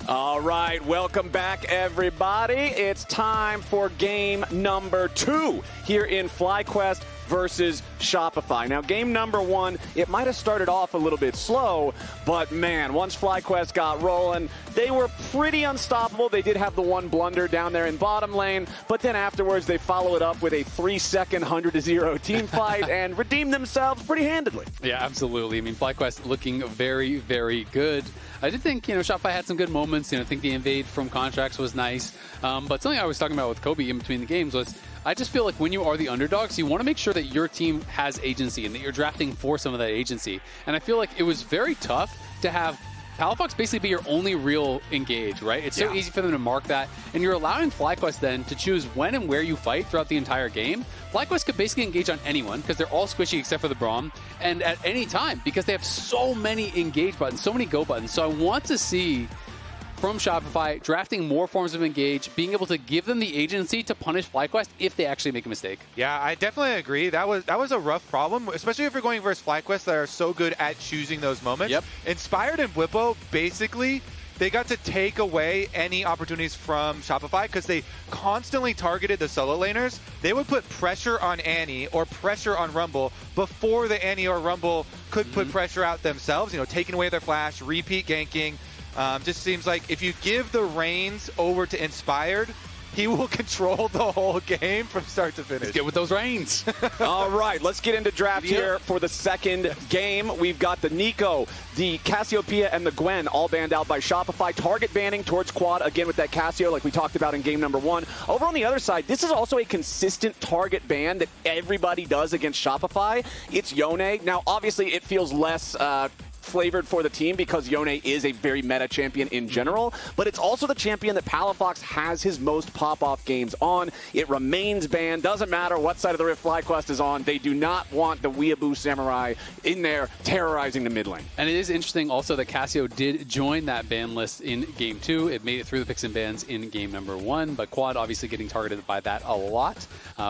All right, welcome back, everybody. It's time for game number 2 here in FlyQuest versus Shopify. Now, game number 1, it might have started off a little bit slow, but man, once FlyQuest got rolling, they were pretty unstoppable. They did have the one blunder down there in bottom lane, but then afterwards they follow it up with a 3-second 100-0 team fight and redeemed themselves pretty handedly. Yeah, absolutely. I mean, FlyQuest looking very, very good. I did think, Shopify had some good moments. I think the invade from Contractz was nice. But something I was talking about with Kobe in between the games was I just feel like when you are the underdogs, you want to make sure that your team has agency and that you're drafting for some of that agency. And I feel like it was very tough to have Palafox basically be your only real engage, right? It's so easy for them to mark that. And you're allowing FlyQuest then to choose when and where you fight throughout the entire game. FlyQuest could basically engage on anyone because they're all squishy except for the Braum. And at any time because they have so many engage buttons, so many go buttons. So I want to see from Shopify drafting more forms of engage, being able to give them the agency to punish FlyQuest if they actually make a mistake. Yeah, I definitely agree. That was a rough problem, especially if you're going versus FlyQuest that are so good at choosing those moments. Yep. Inspired and Bwipo, basically, they got to take away any opportunities from Shopify because they constantly targeted the solo laners. They would put pressure on Annie or pressure on Rumble before the Annie or Rumble could put pressure out themselves, taking away their flash, repeat ganking. Just seems like if you give the reins over to Inspired, he will control the whole game from start to finish. Let's get with those reins. All right, let's get into draft here for the second game. We've got the Nico, the Cassiopeia, and the Gwen all banned out by Shopify. Target banning towards Quad, again with that Cassio like we talked about in game number 1. Over on the other side, this is also a consistent target ban that everybody does against Shopify. It's Yone. Now, obviously, it feels less flavored for the team because Yone is a very meta champion in general, but it's also the champion that Palafox has his most pop-off games on. It remains banned. Doesn't matter what side of the Rift FlyQuest is on. They do not want the Weeaboo Samurai in there terrorizing the mid lane. And it is interesting also that Cassio did join that ban list in game 2. It made it through the picks and bans in game number 1, but Quad obviously getting targeted by that a lot.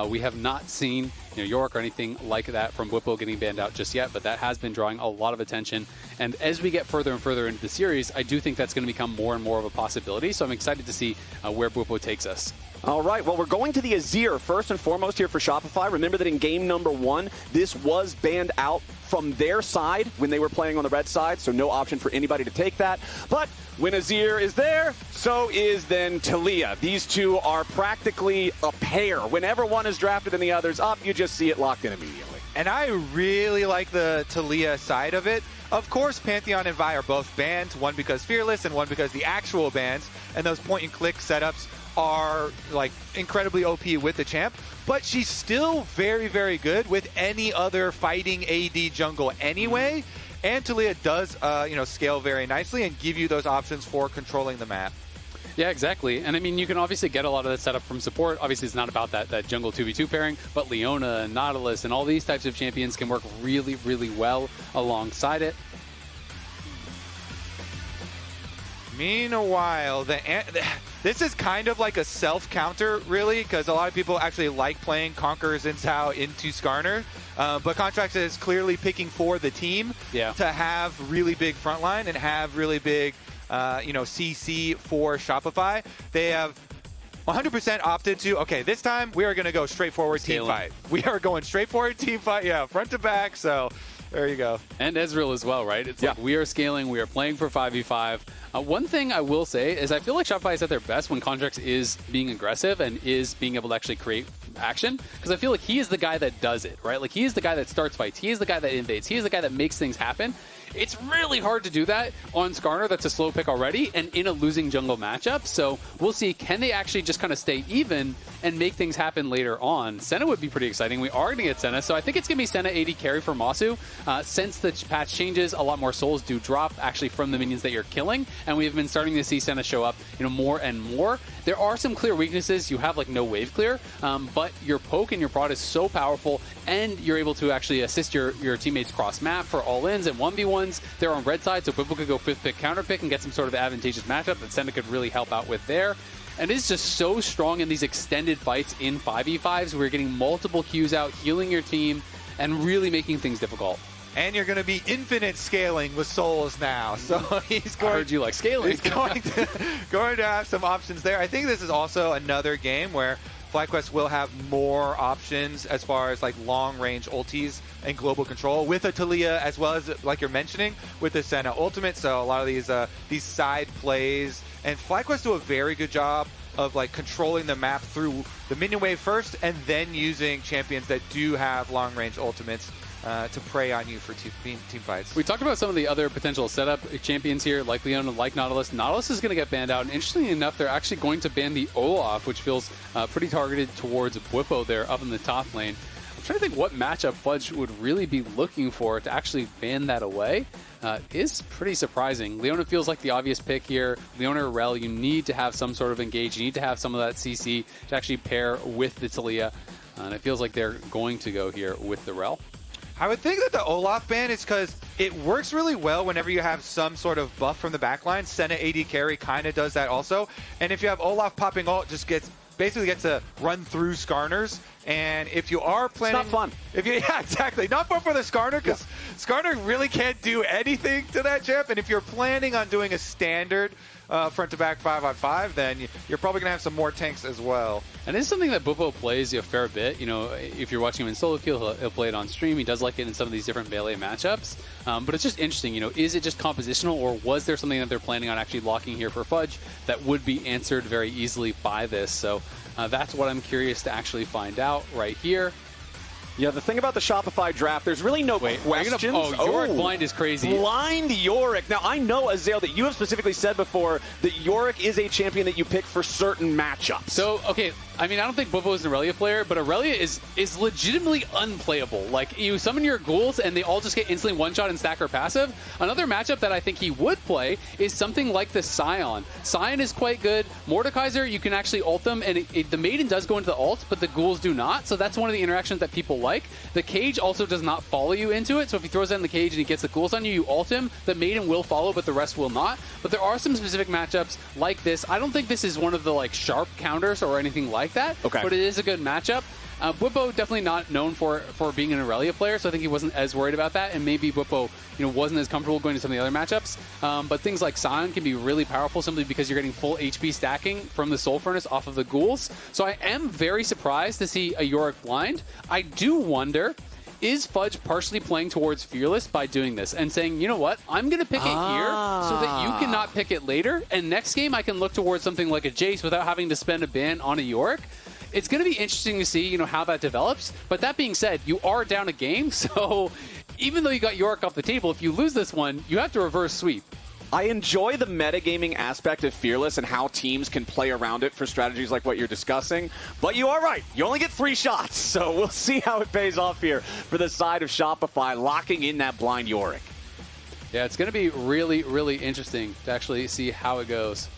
We have not seen Yorick or anything like that from Bwipo getting banned out just yet, but that has been drawing a lot of attention. And as we get further and further into the series, I do think that's going to become more and more of a possibility. So I'm excited to see where Bwipo takes us. All right, well, we're going to the Azir first and foremost here for Shopify. Remember that in game number 1, this was banned out from their side when they were playing on the red side, so no option for anybody to take that. But when Azir is there, so is then Taliyah. These two are practically a pair. Whenever one is drafted and the other's up, you just see it locked in immediately. And I really like the Taliyah side of it. Of course, Pantheon and Vi are both banned, one because Fearless and one because the actual bans, and those point-and-click setups are incredibly OP with the champ, but she's still very, very good with any other fighting AD jungle anyway. And Taliyah does, scale very nicely and give you those options for controlling the map. Yeah, exactly. And I mean, you can obviously get a lot of that setup from support. Obviously, it's not about that jungle 2v2 pairing, but Leona and Nautilus and all these types of champions can work really, really well alongside it. Meanwhile, this is kind of like a self-counter, really, because a lot of people actually like playing Conquerors and Zhao into Skarner. But Contractz is clearly picking for the team to have really big frontline and have really big CC for Shopify. They have 100% opted to, okay, this time we are going to go straightforward team fight. We are going straightforward team fight, front to back, so there you go. And Ezreal as well, right? It's like we are scaling, we are playing for 5v5. One thing I will say is I feel like Shopify is at their best when Contractz is being aggressive and is being able to actually create action, because I feel like he is the guy that does it, right? Like, he is the guy that starts fights. He is the guy that invades. He is the guy that makes things happen. It's really hard to do that on Skarner, that's a slow pick already, and in a losing jungle matchup. So we'll see, can they actually just kind of stay even and make things happen later on? Senna would be pretty exciting. We are going to get Senna, so I think it's going to be Senna AD carry for Massu. Since the patch changes, a lot more souls do drop actually from the minions that you're killing, and we've been starting to see Senna show up more and more. There are some clear weaknesses. You have no wave clear, but your poke and your prod is so powerful, and you're able to actually assist your teammates cross map for all-ins and 1v1s. They're on red side, so Bwipo could go 5th pick, counter pick, and get some sort of advantageous matchup that Senna could really help out with there. And it's just so strong in these extended fights in 5v5s where you're getting multiple Qs out, healing your team, and really making things difficult. and you're going to be infinite scaling with souls now. So he's going. I heard you like scaling. He's going to have some options there. I think this is also another game where FlyQuest will have more options as far as like long-range ultis and global control with a Taliyah, as well as, like you're mentioning, with the Senna ultimate. So a lot of these side plays, and FlyQuest do a very good job of like controlling the map through the minion wave first, and then using champions that do have long-range ultimates to prey on you for team fights. We talked about some of the other potential setup champions here, like Leona, like Nautilus. Nautilus is going to get banned out, and interestingly enough, they're actually going to ban the Olaf, which feels pretty targeted towards Bwipo there up in the top lane. I'm trying to think what matchup Fudge would really be looking for to actually ban that away. Is pretty surprising. Leona feels like the obvious pick here. Leona or Rell, you need to have some sort of engage. You need to have some of that CC to actually pair with the Taliyah. And it feels like they're going to go here with the Rell. I would think that the Olaf ban is because it works really well whenever you have some sort of buff from the backline. Senna AD carry kind of does that also. And if you have Olaf popping ult, just basically gets to run through Skarners. And if you are planning... It's not fun. Yeah, exactly. Not fun for the Skarner, because Skarner really can't do anything to that champ. And if you're planning on doing a standard front-to-back 5-on-5, then you're probably going to have some more tanks as well. And it's something that Bwipo plays a fair bit. You know, if you're watching him in solo queue, he'll play it on stream. He does like it in some of these different melee matchups. But it's just interesting, you know, is it just compositional, or was there something that they're planning on actually locking here for Fudge that would be answered very easily by this? So that's what I'm curious to actually find out right here. Yeah, the thing about the Shopify draft, there's really no questions. Yorick blind is crazy. Blind Yorick. Now, I know, Azael, that you have specifically said before that Yorick is a champion that you pick for certain matchups. So, okay, I mean, I don't think Bwipo is an Aurelia player, but Aurelia is legitimately unplayable. Like, you summon your ghouls, and they all just get instantly one-shot and stack or passive. Another matchup that I think he would play is something like the Scion. Scion is quite good. Mordekaiser, you can actually ult them, and the Maiden does go into the ult, but the ghouls do not. So that's one of the interactions that people like. The Cage also does not follow you into it, so if he throws that in the Cage and he gets the ghouls on you, you ult him. The Maiden will follow, but the rest will not. But there are some specific matchups like this. I don't think this is one of the like sharp counters or anything like that, but it is a good matchup. Bwipo definitely not known for being an Aurelia player, so I think he wasn't as worried about that, and maybe Bwipo, you know, wasn't as comfortable going to some of the other matchups. But things like Scion can be really powerful simply because you're getting full HP stacking from the Soul Furnace off of the ghouls. So I am very surprised to see a Yorick blind. I do wonder, is Fudge partially playing towards Fearless by doing this and saying, you know what, I'm going to pick it here so that you cannot pick it later, and next game I can look towards something like a Jace without having to spend a ban on a Yorick? It's going to be interesting to see, you know, how that develops. But that being said, you are down a game, so even though you got Yorick off the table, if you lose this one, you have to reverse sweep. I enjoy the metagaming aspect of Fearless and how teams can play around it for strategies like what you're discussing. But you are right. You only get 3 shots, so we'll see how it pays off here for the side of Shopify, locking in that blind Yorick. Yeah, it's going to be really, really interesting to actually see how it goes.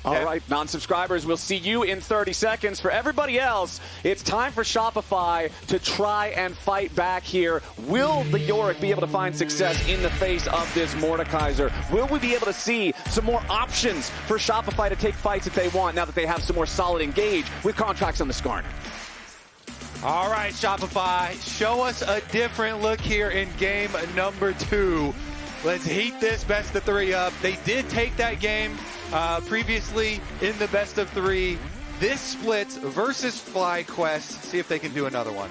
All right, non-subscribers, we'll see you in 30 seconds. For everybody else, it's time for Shopify to try and fight back here. Will the Yorick be able to find success in the face of this Mordekaiser? Will we be able to see some more options for Shopify to take fights if they want, now that they have some more solid engage with Contractz on the Skarner? All right, Shopify, show us a different look here in game number 2. Let's heat this best of 3 up. They did take that game previously in the best of 3. This splits versus FlyQuest. See if they can do another one.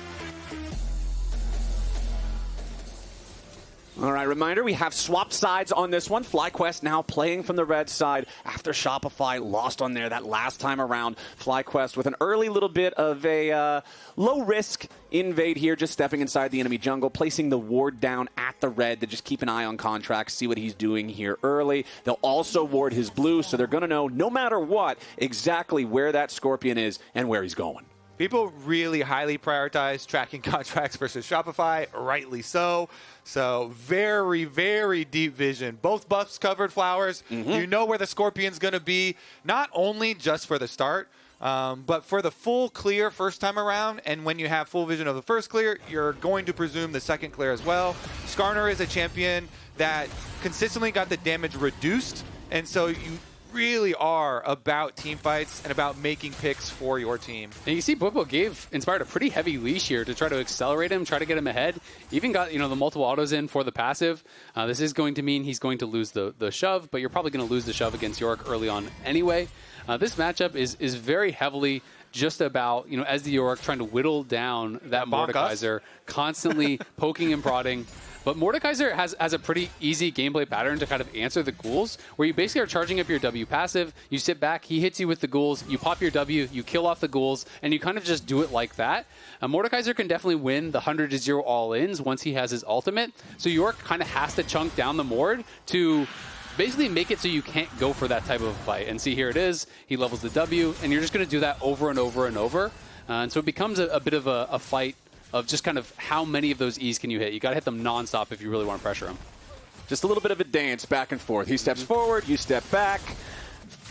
All right, reminder, we have swapped sides on this one. FlyQuest now playing from the red side after Shopify lost on there that last time around. FlyQuest with an early little bit of a low-risk invade here, just stepping inside the enemy jungle, placing the ward down at the red to just keep an eye on Contractz, see what he's doing here early. They'll also ward his blue, so they're going to know, no matter what, exactly where that Scorpion is and where he's going. People really highly prioritize tracking Contractz versus Shopify, rightly so. So very, very deep vision. Both buffs covered, Flowers. You know where the Scorpion's going to be, not only just for the start, but for the full clear first time around. And when you have full vision of the first clear, you're going to presume the second clear as well. Skarner is a champion that consistently got the damage reduced. And so really are about team fights and about making picks for your team. And you see Bwipo gave Inspired a pretty heavy leash here to try to accelerate him, try to get him ahead. Even got, the multiple autos in for the passive. This is going to mean he's going to lose the shove, but you're probably going to lose the shove against Yorick early on anyway. This matchup is very heavily just about, as the Yorick trying to whittle down that Mordekaiser, constantly poking and prodding. But Mordekaiser has a pretty easy gameplay pattern to kind of answer the ghouls, where you basically are charging up your W passive, you sit back, he hits you with the ghouls, you pop your W, you kill off the ghouls, and you kind of just do it like that. Mordekaiser can definitely win the 100-0 all-ins once he has his ultimate, so Yorick kind of has to chunk down the Mord to basically make it so you can't go for that type of a fight. And see, here it is, he levels the W, and you're just going to do that over and over and over. And so it becomes a bit of a fight of just kind of how many of those E's can you hit. You got to hit them nonstop if you really want to pressure him. Just a little bit of a dance back and forth. He steps forward, you step back.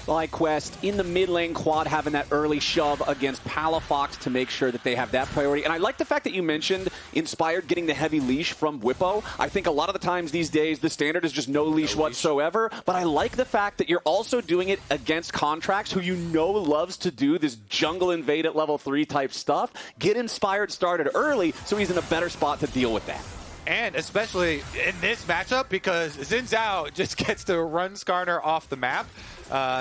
FlyQuest in the mid lane, Quad having that early shove against Palafox to make sure that they have that priority. And I like the fact that you mentioned Inspired getting the heavy leash from Bwipo. I think a lot of the times these days the standard is just no leash whatsoever. But I like the fact that you're also doing it against Contractz, who loves to do this jungle invade at level 3 type stuff. Get Inspired started early so he's in a better spot to deal with that. And especially in this matchup, because Zhao just gets to run Skarner off the map.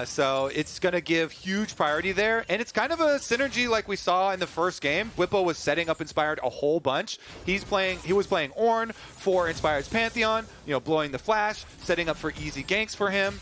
So it's going to give huge priority there. And it's kind of a synergy like we saw in the first game. Bwipo was setting up Inspired a whole bunch. He was playing Ornn for Inspired's Pantheon, blowing the flash, setting up for easy ganks for him.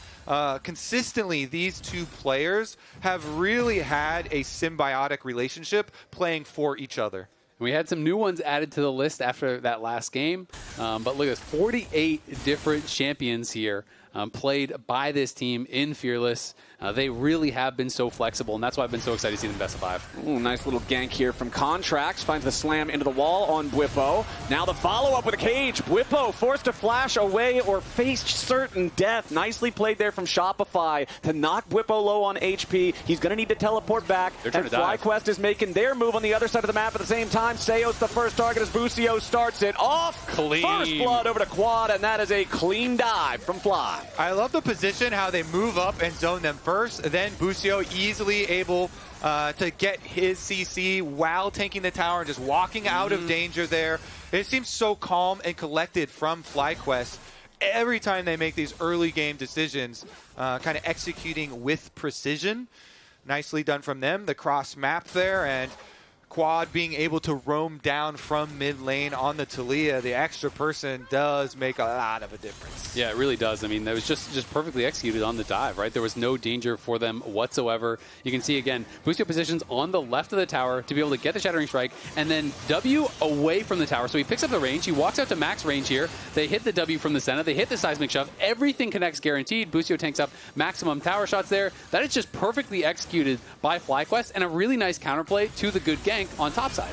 Consistently, these two players have really had a symbiotic relationship playing for each other. We had some new ones added to the list after that last game. But look at this, 48 different champions here played by this team in Fearless. They really have been so flexible, and that's why I've been so excited to see them best of 5. Ooh, nice little gank here from Contractz. Finds the slam into the wall on Bwipo. Now the follow-up with a cage. Bwipo forced to flash away or faced certain death. Nicely played there from Shopify to knock Bwipo low on HP. He's going to need to teleport back. And FlyQuest is making their move on the other side of the map at the same time. Seoul's the first target as Busio starts it off. Clean. First blood over to Quad, and that is a clean dive from Fly. I love the position, how they move up and zone them first. Then Busio easily able to get his CC while tanking the tower and just walking out of danger there. It seems so calm and collected from FlyQuest every time they make these early game decisions, kind of executing with precision. Nicely done from them. The cross map there, and Quad being able to roam down from mid lane on the Taliyah, the extra person does make a lot of a difference. Yeah, it really does. I mean, that was just perfectly executed on the dive, right? There was no danger for them whatsoever. You can see, again, Busio positions on the left of the tower to be able to get the Shattering Strike, and then W away from the tower. So he picks up the range. He walks out to max range here. They hit the W from the Senna. They hit the Seismic Shove. Everything connects guaranteed. Busio tanks up maximum tower shots there. That is just perfectly executed by FlyQuest, and a really nice counterplay to the good gank on top side.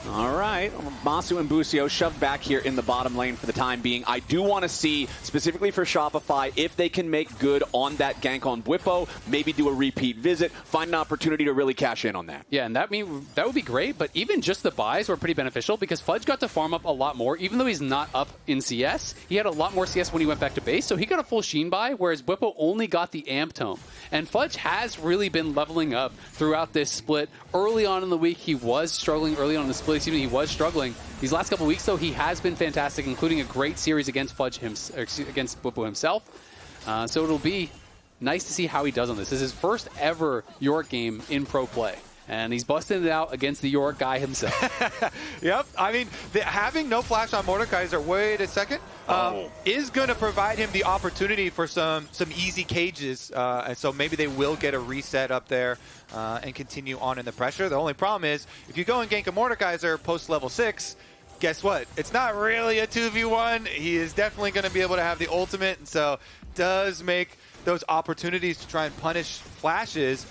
All right, Massu and Busio shoved back here in the bottom lane for the time being. I do want to see, specifically for Shopify, if they can make good on that gank on Bwipo, maybe do a repeat visit, find an opportunity to really cash in on that. Yeah, and that would be great, but even just the buys were pretty beneficial because Fudge got to farm up a lot more. Even though he's not up in CS, he had a lot more CS when he went back to base, so he got a full Sheen buy, whereas Bwipo only got the Amp Tome. And Fudge has really been leveling up throughout this split. Early on in the week, he was struggling. Early on in the split, he was struggling. These last couple weeks, though, he has been fantastic, including a great series against against Bwipo himself. So it'll be nice to see how he does on this. This is his first ever Yorick game in pro play. And he's busting it out against the Yorick guy himself. Yep. I mean, having no flash on Mordekaiser, wait a second, is going to provide him the opportunity for some easy cages. And so maybe they will get a reset up there and continue on in the pressure. The only problem is, if you go and gank a Mordekaiser post level 6, guess what? It's not really a 2v1. He is definitely going to be able to have the ultimate. And so does make those opportunities to try and punish flashes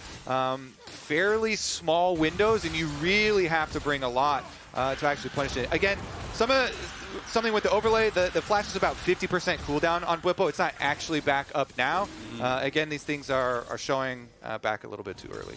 fairly small windows, and you really have to bring a lot to actually punish it. Again, something with the overlay, the flash is about 50% cooldown on Bwipo. It's not actually back up now. Again, these things are showing back a little bit too early.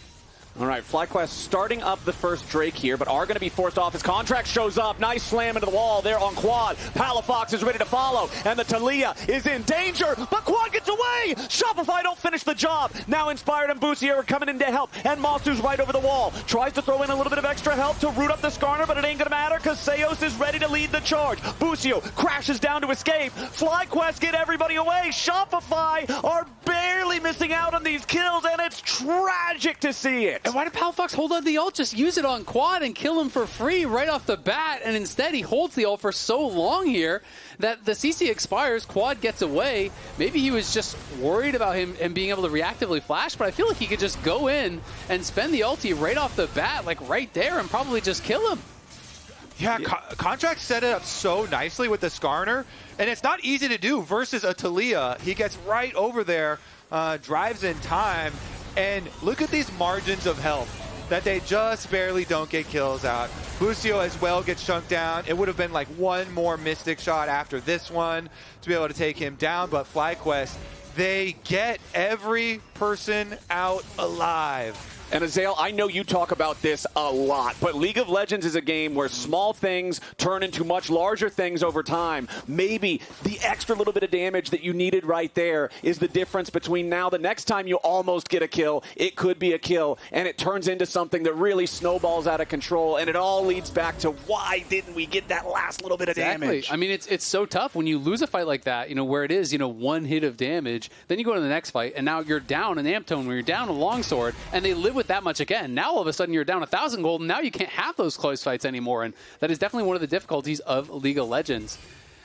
All right, FlyQuest starting up the first Drake here, but are going to be forced off as Contractz shows up. Nice slam into the wall there on Quad. Palafox is ready to follow, and the Taliyah is in danger, but Quad gets away! Shopify don't finish the job. Now Inspired and Busio are coming in to help, and Massu's right over the wall. Tries to throw in a little bit of extra help to root up the Skarner, but it ain't going to matter because Seoul is ready to lead the charge. Busio crashes down to escape. FlyQuest get everybody away. Shopify are barely missing out on these kills, and it's tragic to see it. And why did Palafox hold on the ult? Just use it on Quad and kill him for free right off the bat. And instead, he holds the ult for so long here that the CC expires. Quad gets away. Maybe he was just worried about him and being able to reactively flash, but I feel like he could just go in and spend the ulti right off the bat, like right there, and probably just kill him. Yeah, Contractz set it up so nicely with the Skarner, and it's not easy to do versus a Taliyah. He gets right over there, drives in time, and look at these margins of health that they just barely don't get kills out. Busio as well gets chunked down. It would have been like one more Mystic shot after this one to be able to take him down, but FlyQuest, they get every person out alive. And Azael, I know you talk about this a lot, but League of Legends is a game where small things turn into much larger things over time. Maybe the extra little bit of damage that you needed right there is the difference between now the next time you almost get a kill, it could be a kill, and it turns into something that really snowballs out of control, and it all leads back to why didn't we get that last little bit of damage? I mean, it's so tough when you lose a fight like that, where it is, one hit of damage, then you go to the next fight, and now you're down an Amptone, where you're down a longsword, and they live with that much again. Now all of a sudden you're down 1,000 gold, and now you can't have those close fights anymore, and that is definitely one of the difficulties of League of Legends.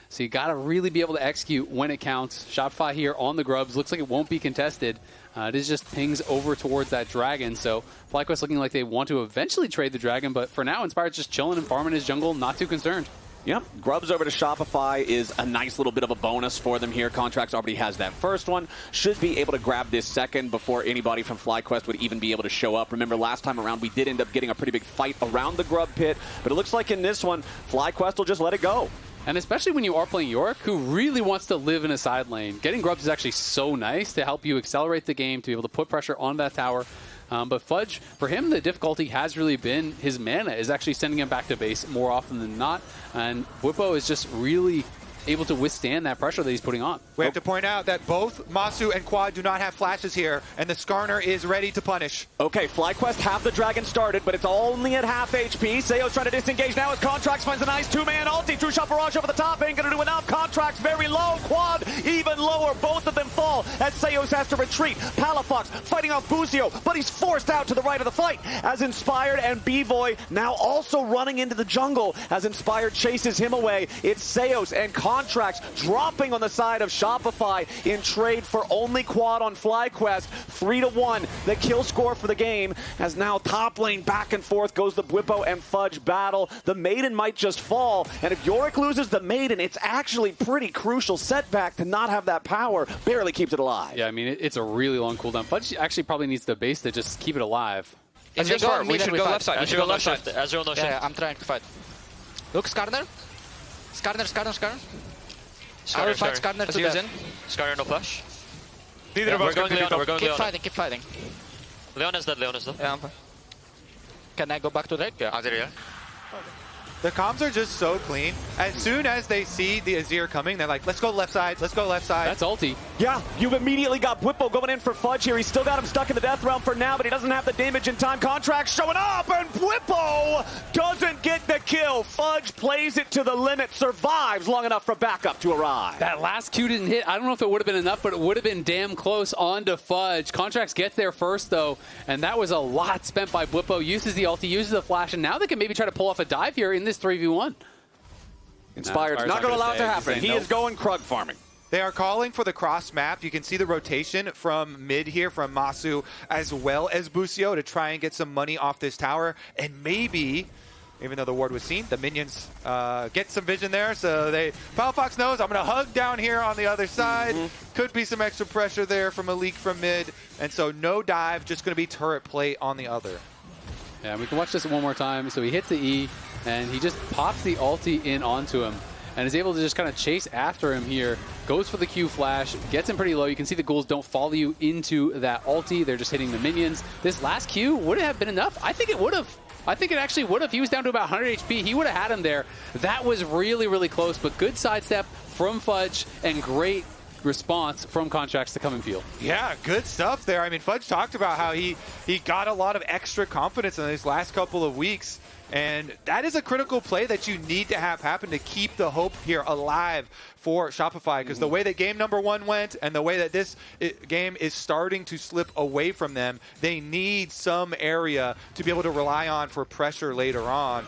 So you got to really be able to execute when it counts. Shopify here on the grubs. Looks like it won't be contested. It is just pings over towards that dragon, so FlyQuest looking like they want to eventually trade the dragon, but for now Inspired's just chilling and farming his jungle, not too concerned. Yep, Grubs over to Shopify is a nice little bit of a bonus for them here. Contractz already has that first one. Should be able to grab this second before anybody from FlyQuest would even be able to show up. Remember, last time around, we did end up getting a pretty big fight around the Grub pit, but it looks like in this one, FlyQuest will just let it go. And especially when you are playing Yorick, who really wants to live in a side lane. Getting Grubs is actually so nice to help you accelerate the game, to be able to put pressure on that tower. But Fudge, for him, the difficulty has really been his mana is actually sending him back to base more often than not. And Bwipo is just really able to withstand that pressure that he's putting on. We have to point out that both Massu and Quad do not have flashes here, and the Skarner is ready to punish. Okay, FlyQuest have the dragon started, but it's only at half HP. Seo's trying to disengage now as Contractz finds a nice two-man ulti. True shot barrage over the top, ain't gonna do enough. Contractz very low, Quad even lower. Both of them fall as Seos has to retreat. Palafox fighting off Busio, but he's forced out to the right of the fight as Inspired and Bvoy now also running into the jungle as Inspired chases him away. It's Seos and Contractz dropping on the side of Shopify in trade for only Quad on FlyQuest. 3-1, the kill score for the game, as now top lane back and forth goes the Bwipo and Fudge battle. The Maiden might just fall, and if Yorick loses the Maiden, it's actually pretty crucial setback to not have that power. Barely keeps it alive. Yeah, I mean, it's a really long cooldown. Fudge actually probably needs the base to just keep it alive. We should go left side. We should go left side. Ezreal, Noxian. Yeah, I'm trying to fight. Look, Skarner. Skarner. Skarner to death. Skarner, no flash. Neither of us we're going Leona, we're going Leona. Keep fighting. Leona's dead. Yeah, can I go back to Drake? Yeah. Azir, yeah. The comms are just so clean. As soon as they see the Azir coming, they're like, let's go left side, let's go left side. That's ulti. Yeah, you've immediately got Bwipo going in for Fudge here. He's still got him stuck in the death realm for now, but he doesn't have the damage in time. Contractz showing up, and Bwipo doesn't get the kill. Fudge plays it to the limit, survives long enough for backup to arrive. That last Q didn't hit. I don't know if it would have been enough, but it would have been damn close onto Fudge. Contractz gets there first, though, and that was a lot spent by Bwipo. Uses the ulti, uses the flash, and now they can maybe try to pull off a dive here in this 3v1. Inspired's not going to allow it to happen. He is going Krug farming. They are calling for the cross map. You can see the rotation from mid here from Massu as well as Busio to try and get some money off this tower. And maybe, even though the ward was seen, the minions get some vision there. So Palafox knows, I'm going to hug down here on the other side. Could be some extra pressure there from a leak from mid. And so no dive, just going to be turret play on the other. Yeah, we can watch this one more time. So he hits the E, and he just pops the ulti in onto him. and is able to just kind of chase after him here. Goes for the Q flash, gets him pretty low. You can see the ghouls don't follow you into that ulti. They're just hitting the minions. This last Q, would it have been enough? I think it would have. I think it actually would have. He was down to about 100 HP. He would have had him there. That was really, really close, but good sidestep from Fudge and great response from Contractz to come and field. Yeah, good stuff there. I mean, Fudge talked about how he got a lot of extra confidence in these last couple of weeks. And that is a critical play that you need to have happen to keep the hope here alive for Shopify, because the way that game number 1 went and the way that this game is starting to slip away from them, they need some area to be able to rely on for pressure later on.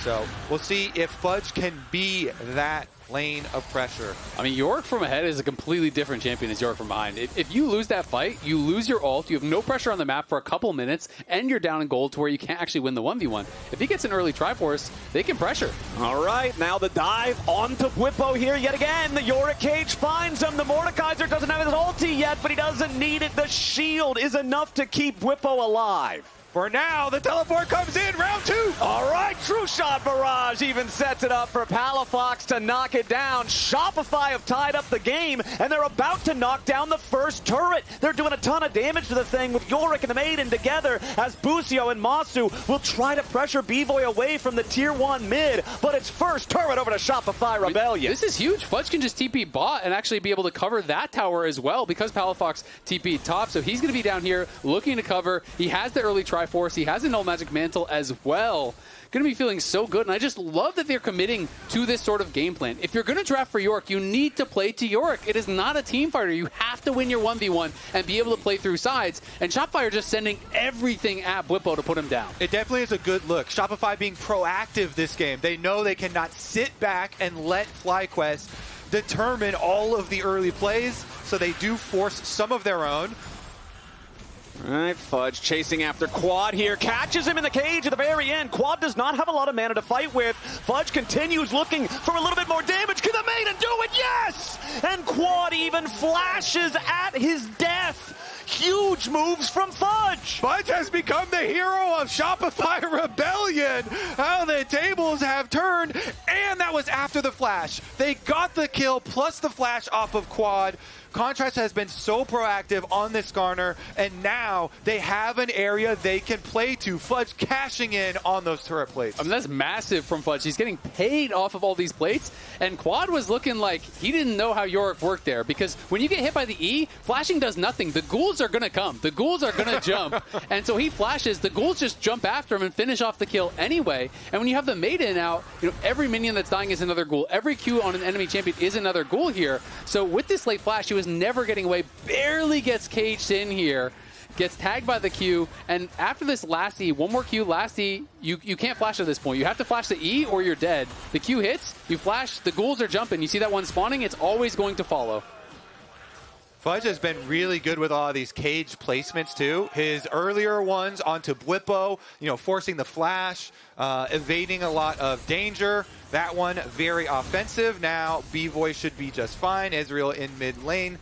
So we'll see if Fudge can be that lane of pressure. I mean, Yorick from ahead is a completely different champion as Yorick from behind. If you lose that fight, you lose your ult, you have no pressure on the map for a couple minutes, and you're down in gold to where you can't actually win the 1v1. If he gets an early Triforce, they can pressure. All right, now the dive onto Bwipo here yet again. The Yorick cage finds him. The Mordekaiser doesn't have his ulti yet, but he doesn't need it. The shield is enough to keep Bwipo alive. For now, the teleport comes in, round 2. All right, True Shot Barrage even sets it up for Palafox to knock it down. Shopify have tied up the game, and they're about to knock down the first turret. They're doing a ton of damage to the thing with Yorick and the Maiden together, as Busio and Massu will try to pressure Bvoy away from the tier 1 mid, but it's first turret over to Shopify Rebellion. This is huge. Fudge can just TP bot and actually be able to cover that tower as well, because Palafox TP top, so he's going to be down here looking to cover. He has the early Triforce. He has a null magic mantle as well. Going to be feeling so good, and I just love that they're committing to this sort of game plan. If you're going to draft for Yorick, you need to play to Yorick. It is not a team fighter. You have to win your 1v1 and be able to play through sides, and Shopify are just sending everything at Bwipo to put him down. It definitely is a good look. Shopify being proactive this game. They know they cannot sit back and let FlyQuest determine all of the early plays, so they do force some of their own. All right, Fudge chasing after Quad here. Catches him in the cage at the very end. Quad does not have a lot of mana to fight with. Fudge continues looking for a little bit more damage. Can the Maiden do it? Yes! And Quad even flashes at his death. Huge moves from Fudge. Fudge has become the hero of Shopify Rebellion. How the tables have turned. And that was after the flash. They got the kill plus the flash off of Quad. Contractz has been so proactive on this Skarner, and now they have an area they can play to. Fudge cashing in on those turret plates. I mean, that's massive from Fudge. He's getting paid off of all these plates, and Quad was looking like he didn't know how Yorick worked there, because when you get hit by the E, flashing does nothing. The ghouls are going to come. The ghouls are going to jump, and so he flashes. The ghouls just jump after him and finish off the kill anyway, and when you have the Maiden out, you know, every minion that's dying is another ghoul. Every Q on an enemy champion is another ghoul here, so with this late flash, he was never getting away, barely gets caged in here, gets tagged by the Q, and after this last E, one more Q, last E, you can't flash at this point. You have to flash the E or you're dead. The Q hits, you flash, the ghouls are jumping. You see that one spawning, it's always going to follow. Fudge has been really good with all of these cage placements too. His earlier ones onto Bwipo, you know, forcing the flash, evading a lot of danger. That one very offensive. Now Bvoy should be just fine. Ezreal in mid lane.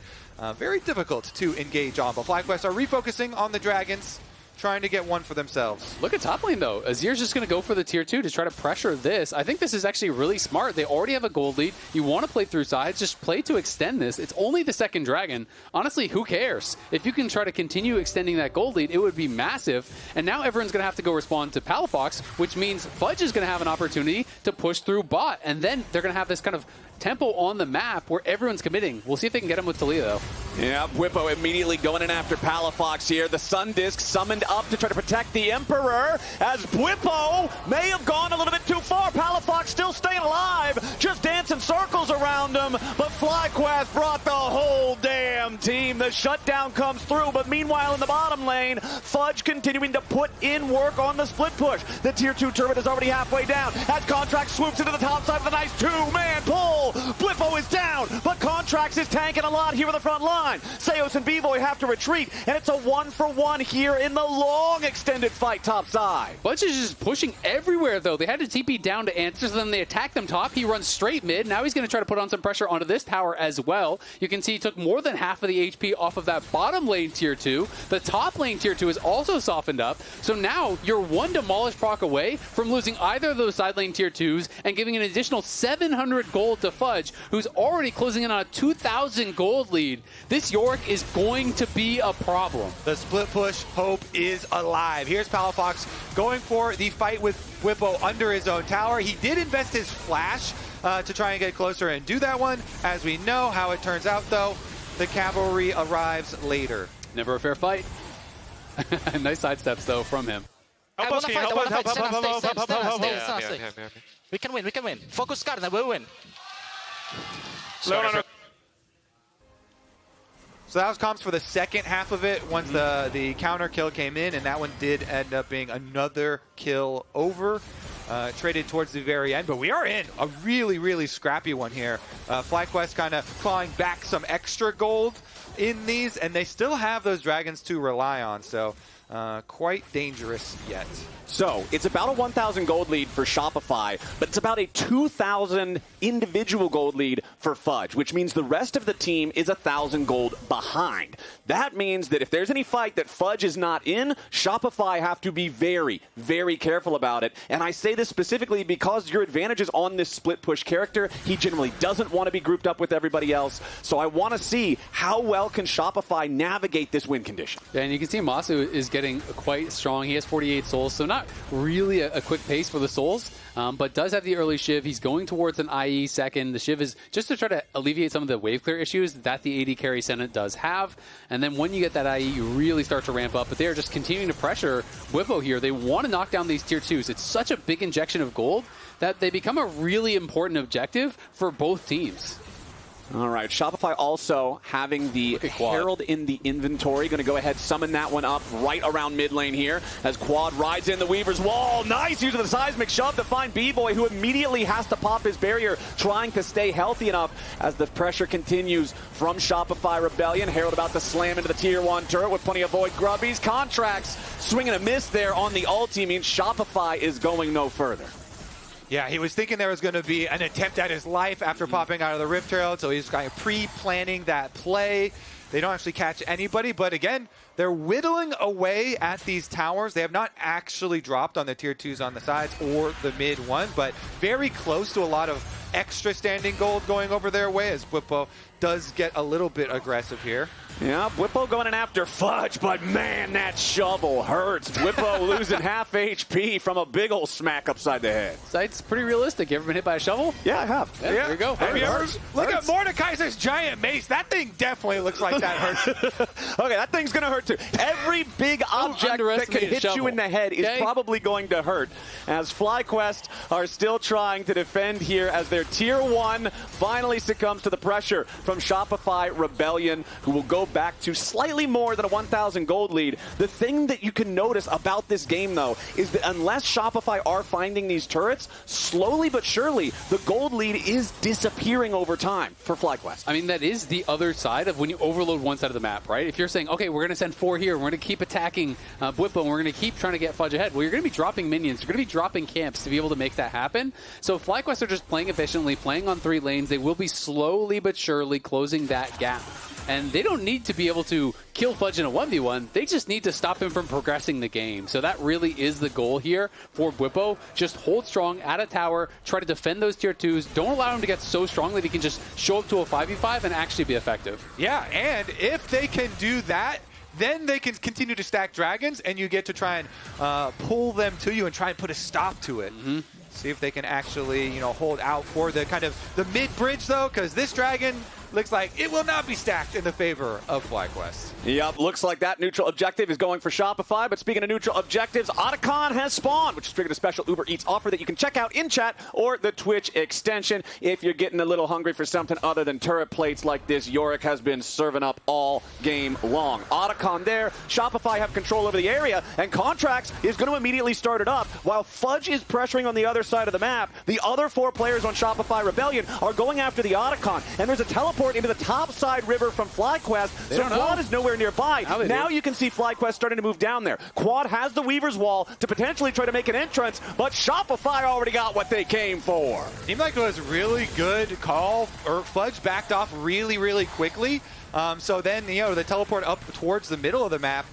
Very difficult to engage on, but FlyQuest are refocusing on the dragons, trying to get one for themselves. Look at top lane though. Azir's just going to go for the tier 2 to try to pressure this. I think this is actually really smart. They already have a gold lead. You want to play through sides, just play to extend this. It's only the second dragon. Honestly, who cares? If you can try to continue extending that gold lead, it would be massive. And now everyone's going to have to go respond to Palafox, which means Fudge is going to have an opportunity to push through bot. And then they're going to have this kind of tempo on the map where everyone's committing. We'll see if they can get him with Taliyah though. Yeah, Bwipo immediately going in after Palafox here. The Sun Disc summoned up to try to protect the Emperor, as Bwipo may have gone a little bit too far. Palafox still staying alive, just dancing circles around him, but FlyQuest brought the whole damn team. The shutdown comes through, but meanwhile in the bottom lane, Fudge continuing to put in work on the split push. The tier 2 turret is already halfway down, as Contractz swoops into the top side of the nice two-man pull. Bwipo is down, but Contractz Contractz is tanking a lot here with the front line. Seos and Bvoy have to retreat, and it's a 1-for-1 here in the long extended fight top side. Fudge is just pushing everywhere, though. They had to TP down to answers, then they attack them top. He runs straight mid. Now he's going to try to put on some pressure onto this tower as well. You can see he took more than half of the HP off of that bottom lane tier 2. The top lane tier 2 is also softened up. So now you're one Demolish proc away from losing either of those side lane tier 2s and giving an additional 700 gold to Fudge, who's already closing in on a 2,000 gold lead. This Yorick is going to be a problem. The split push hope is alive. Here's Palafox going for the fight with Bwipo under his own tower. He did invest his flash to try and get closer and do that one. As we know how it turns out, though, the cavalry arrives later. Never a fair fight. Nice sidesteps, though, from him. I wanna fight. Stay. We can win. Focus Skarner, we'll win. So that was comms for the second half of it once the counter kill came in, and that one did end up being another kill over. Traded towards the very end, but we are in a really, really scrappy one here. FlyQuest kind of clawing back some extra gold in these, and they still have those dragons to rely on, so quite dangerous yet. So it's about a 1,000 gold lead for Shopify, but it's about a 2,000 individual gold lead for Fudge, which means the rest of the team is 1,000 gold behind. That means that if there's any fight that Fudge is not in, Shopify have to be very, very careful about it. And I say this specifically because your advantage is on this split push character. He generally doesn't want to be grouped up with everybody else. So I want to see how well can Shopify navigate this win condition. Yeah, and you can see Massu is getting quite strong. He has 48 souls, so not really a quick pace for the souls, but does have the early Shiv. He's going towards an IE second. The Shiv is just to try to alleviate some of the wave clear issues that the AD carry Senna does have. And then when you get that IE, you really start to ramp up. But they're just continuing to pressure Bwipo here. They want to knock down these tier 2s. It's such a big injection of gold that they become a really important objective for both teams. All right, Shopify also having the Herald in the inventory. Going to go ahead, summon that one up right around mid lane here as Quad rides in the Weaver's Wall. Nice, using the seismic shove to find Bvoy, who immediately has to pop his barrier, trying to stay healthy enough as the pressure continues from Shopify Rebellion. Herald about to slam into the tier 1 turret with plenty of Void grubbies. Contractz swinging a miss there on the ulti means Shopify is going no further. Yeah, he was thinking there was going to be an attempt at his life after popping out of the Rift Herald, so he's kind of pre-planning that play. They don't actually catch anybody, but again, they're whittling away at these towers. They have not actually dropped on the tier 2s on the sides or the mid one, but very close to a lot of extra standing gold going over their way as Bwipo does get a little bit aggressive here. Yeah, Bwipo going in after Fudge, but man, that shovel hurts. Bwipo losing half HP from a big old smack upside the head. Sight's pretty realistic. You ever been hit by a shovel? Yeah, I have. Yeah, there you go. Have you ever, look at Mordekaiser's giant mace. That thing definitely looks like that hurts. Okay, that thing's going to hurt too. Every big object that can hit you in the head is probably going to hurt. As FlyQuest are still trying to defend here as their tier 1 finally succumbs to the pressure from Shopify Rebellion, who will go back to slightly more than a 1,000 gold lead. The thing that you can notice about this game, though, is that unless Shopify are finding these turrets, slowly but surely, the gold lead is disappearing over time for FlyQuest. I mean, that is the other side of when you overload one side of the map, right? If you're saying, okay, we're going to send 4 here, we're going to keep attacking Bwipo, and we're going to keep trying to get Fudge ahead. Well, you're going to be dropping minions. You're going to be dropping camps to be able to make that happen. So FlyQuest are just playing efficiently, playing on 3 lanes. They will be slowly but surely closing that gap. And they don't need to be able to kill Fudge in a 1v1. They just need to stop him from progressing the game. So that really is the goal here for Bwipo. Just hold strong at a tower, try to defend those tier 2s. Don't allow him to get so strong that he can just show up to a 5v5 and actually be effective. Yeah, and if they can do that, then they can continue to stack dragons, and you get to try and pull them to you and try and put a stop to it. See if they can actually, hold out for the kind of the mid-bridge, though, because this dragon looks like it will not be stacked in the favor of FlyQuest. Yep, looks like that neutral objective is going for Shopify. But speaking of neutral objectives, Otacon has spawned, which has triggered a special Uber Eats offer that you can check out in chat or the Twitch extension if you're getting a little hungry for something other than turret plates like this Yorick has been serving up all game long. Otacon there, Shopify have control over the area, and Contractz is going to immediately start it up while Fudge is pressuring on the other side of the map. The other 4 players on Shopify Rebellion are going after the Otacon, and there's a teleport teleport into the top side river from FlyQuest, so Quad is nowhere nearby. Now you can see FlyQuest starting to move down there. Quad has the Weaver's Wall to potentially try to make an entrance, but Shopify already got what they came for. Seemed like it was really good call, or Fudge backed off really, really quickly. So then, the teleport up towards the middle of the map,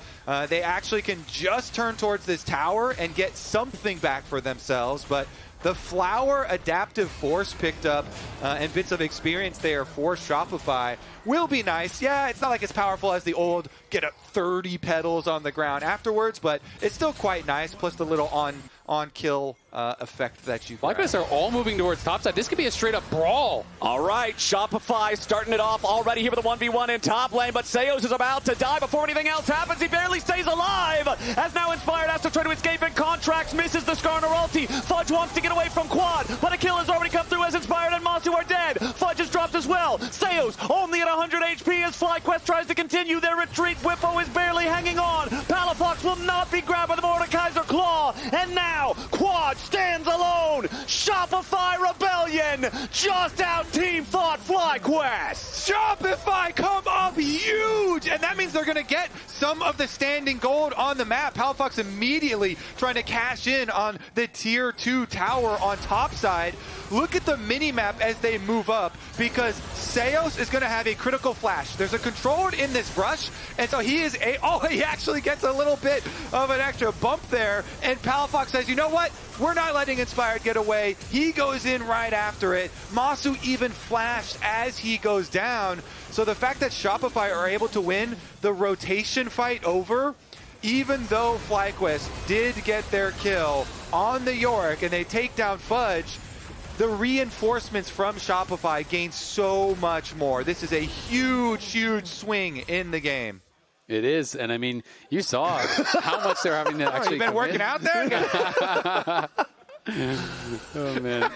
they actually can just turn towards this tower and get something back for themselves, but the Flower adaptive force picked up and bits of experience there for Shopify will be nice. Yeah, it's not like it's powerful as the old get up 30 petals on the ground afterwards, but it's still quite nice, plus the little on-kill effect that you get. FlyQuest are all moving towards topside. This could be a straight-up brawl. All right, Shopify starting it off already here with a 1v1 in top lane, but Seos is about to die before anything else happens. He barely stays alive, as now Inspired has to try to escape, and Contractz misses the Skarner ulti. Fudge wants to get away from Quad, but a kill has already come through as Inspired and Massu are dead. Fudge has dropped as well. Seos only at 100 HP as FlyQuest tries to continue their retreat. Bwipo is barely hanging on. Palafox will not be grabbed by the Mordekaiser claw, and now Quad stands alone. Shopify Rebellion just out team fought FlyQuest. Shopify come up huge, and that means they're going to get some of the standing gold on the map. Palafox immediately trying to cash in on the tier 2 tower on top side. Look at the mini-map as they move up, because Seos is going to have a critical flash. There's a controller in this rush, and so he actually gets a little bit of an extra bump there, and Palafox says, you know what? We're not letting Inspired get away. He goes in right after it. Massu even flashed as he goes down. So the fact that Shopify are able to win the rotation fight over, even though FlyQuest did get their kill on the Yorick and they take down Fudge, the reinforcements from Shopify gain so much more. This is a huge, huge swing in the game. It is, and I mean, you saw how much they're having to actually. You've been working out there? Oh man.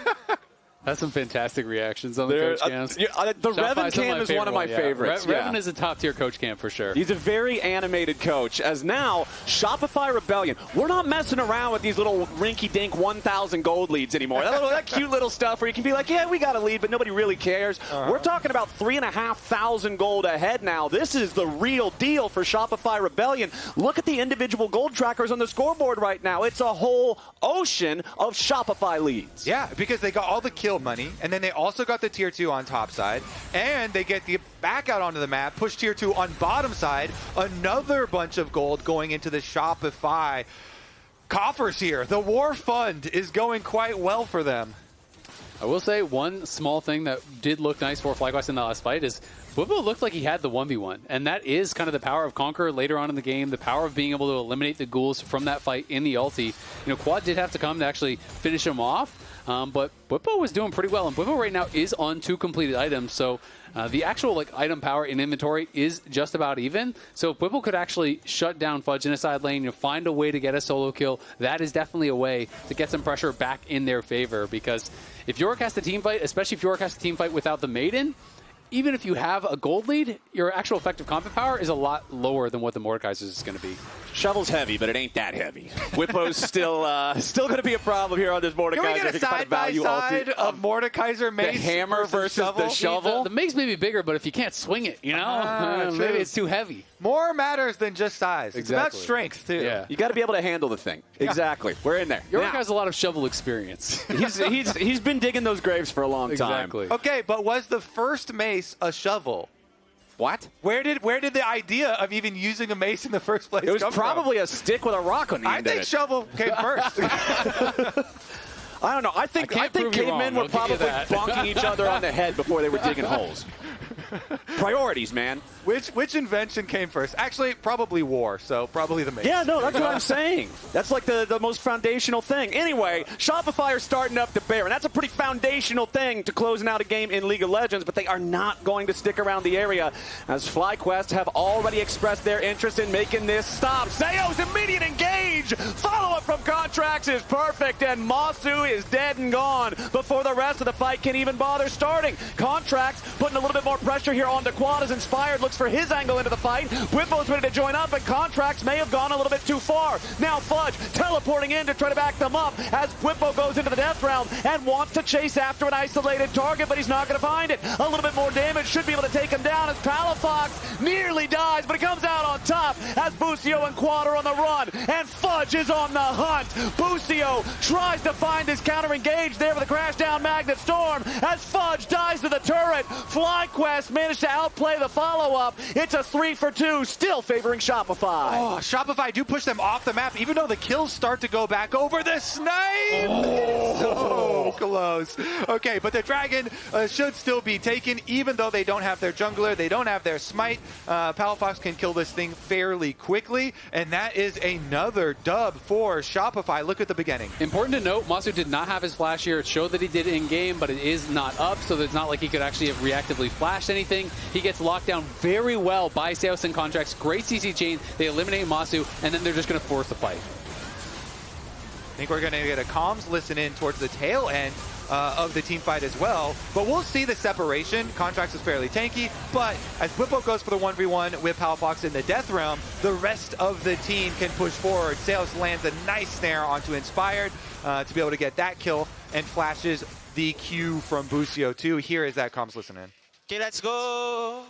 That's some fantastic reactions on the coach cams. The Revan cam is one of my favorites. Revan is a top-tier coach cam for sure. He's a very animated coach, as now Shopify Rebellion, we're not messing around with these little rinky-dink 1,000 gold leads anymore. That cute little stuff where you can be like, yeah, we got a lead, but nobody really cares. We're talking about 3,500 gold ahead now. This is the real deal for Shopify Rebellion. Look at the individual gold trackers on the scoreboard right now. It's a whole ocean of Shopify leads. Yeah, because they got all the kill money, and then they also got the tier 2 on top side, and they get the back out onto the map, push tier 2 on bottom side, another bunch of gold going into the Shopify coffers here. The war fund is going quite well for them. I will say one small thing that did look nice for FlyQuest in the last fight is Bwipo looked like he had the 1v1, and that is kind of the power of Conquer later on in the game, the power of being able to eliminate the ghouls from that fight in the ulti. Quad did have to come to actually finish him off, but Bwipo was doing pretty well, and Bwipo right now is on 2 completed items, so the actual item power in inventory is just about even. So if Bwipo could actually shut down Fudge in a side lane, find a way to get a solo kill, that is definitely a way to get some pressure back in their favor, because if Yorick has to team fight, especially if Yorick has to team fight without the Maiden, even if you have a gold lead, your actual effective combat power is a lot lower than what the Mordekaiser is going to be. Shovel's heavy, but it ain't that heavy. Bwipo's still going to be a problem here on this Mordekaiser. Can we get a side-by-side of Mordekaiser mace? The hammer versus the shovel? The mace may be bigger, but if you can't swing it, maybe it's too heavy. More matters than just size. It's about strength, too. Yeah. You got to be able to handle the thing. Yeah. Exactly. We're in there. Yorick has a lot of shovel experience. He's been digging those graves for a long time. Exactly. Okay, but was the first mace a shovel? What? Where did the idea of even using a mace in the first place come from? It was probably from? A stick with a rock on the end of it. I think shovel came first. I don't know. I think cavemen were probably bonking each other on the head before they were digging holes. Priorities, man. Which invention came first? Actually, probably war, so probably the mace. Yeah, no, that's what I'm saying. That's like the most foundational thing. Anyway, Shopify are starting up the bear, and that's a pretty foundational thing to closing out a game in League of Legends, but they are not going to stick around the area, as FlyQuest have already expressed their interest in making this stop. Seo's immediate engage! Follow-up from Contractz is perfect, and Massu Massu is dead and gone before the rest of the fight can even bother starting. Contractz putting a little bit more pressure here onto Quad as Inspired looks for his angle into the fight. Bwipo's ready to join up, and Contractz may have gone a little bit too far. Now Fudge teleporting in to try to back them up as Bwipo goes into the death round and wants to chase after an isolated target, but he's not going to find it. A little bit more damage should be able to take him down as Palafox nearly dies, but he comes out on top as Busio and Quad are on the run, and Fudge is on the hunt. Busio tries to find his counter-engage there with a crash down Magnet Storm as Fudge dies to the turret. FlyQuest managed to outplay the follow-up. It's a 3-for-2, still favoring Shopify. Oh, Shopify do push them off the map, even though the kills start to go back over the snipe. Oh, close. Okay, but the Dragon should still be taken, even though they don't have their jungler, they don't have their smite. Palafox can kill this thing fairly quickly, and that is another dub for Shopify. Look at the beginning. Important to note, Massu did not have his flash here. It showed that he did in-game, but it is not up, so it's not like he could actually have reactively flashed anything. He gets locked down very well by Seoul and Contractz. Great CC chain. They eliminate Massu, and then they're just going to force the fight. I think we're going to get a comms listen in towards the tail end of the team fight as well. But we'll see the separation. Contractz is fairly tanky, but as Bwipo goes for the 1v1 with Palafox in the death realm, the rest of the team can push forward. Sales lands a nice snare onto Inspired to be able to get that kill, and flashes the Q from Busio too. Here is that comms listen in. Okay, let's go.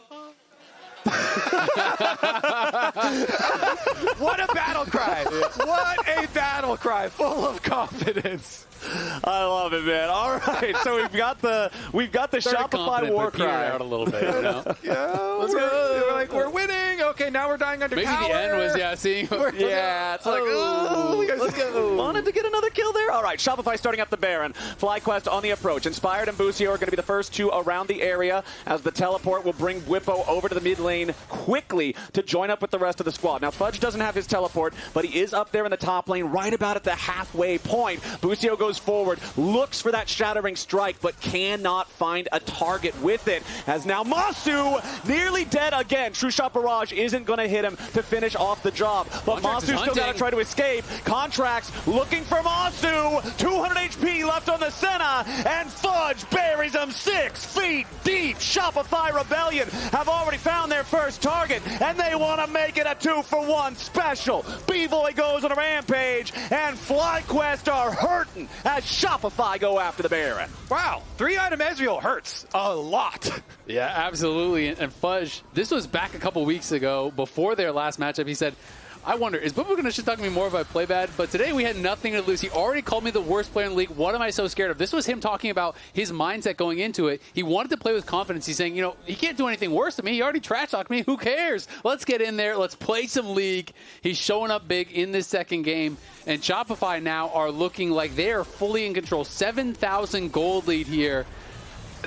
What a battle cry! What a battle cry, full of confidence. I love it, man. All right, so we've got the Shopify war cry out a little bit. You know? Yeah, we're like, we're winning. Okay, now we're dying under power. Maybe the end was seeing. Yeah, it's like, let's go. Wanted to get another kill there. All right, Shopify starting up the Baron. FlyQuest on the approach. Inspired and Busio are going to be the first two around the area as the teleport will bring Bwipo over to the mid lane quickly to join up with the rest of the squad. Now Fudge doesn't have his teleport, but he is up there in the top lane, right about at the halfway point. Busio goes forward, looks for that shattering strike, but cannot find a target with it. As now Massu nearly dead again. True Shot Barrage isn't going to hit him to finish off the job, but Massu's still got to try to escape. Contractz looking for Massu. 200 HP left on the Senna, and Fudge buries him 6 feet deep. Shopify Rebellion have already found their first target, and they want to make it a 2-for-1 special. Bvoy goes on a rampage, and FlyQuest are hurting as Shopify go after the Baron. Wow, 3-item Ezreal hurts a lot. Yeah, absolutely. And Fudge, this was back a couple weeks ago before their last matchup. He said, I wonder, is Bwipo going to shit talk me more if I play bad? But today we had nothing to lose. He already called me the worst player in the league. What am I so scared of? This was him talking about his mindset going into it. He wanted to play with confidence. He's saying, you know, he can't do anything worse to me. He already trash talked me. Who cares? Let's get in there. Let's play some league. He's showing up big in this second game. And Shopify now are looking like they are fully in control. 7,000 gold lead here.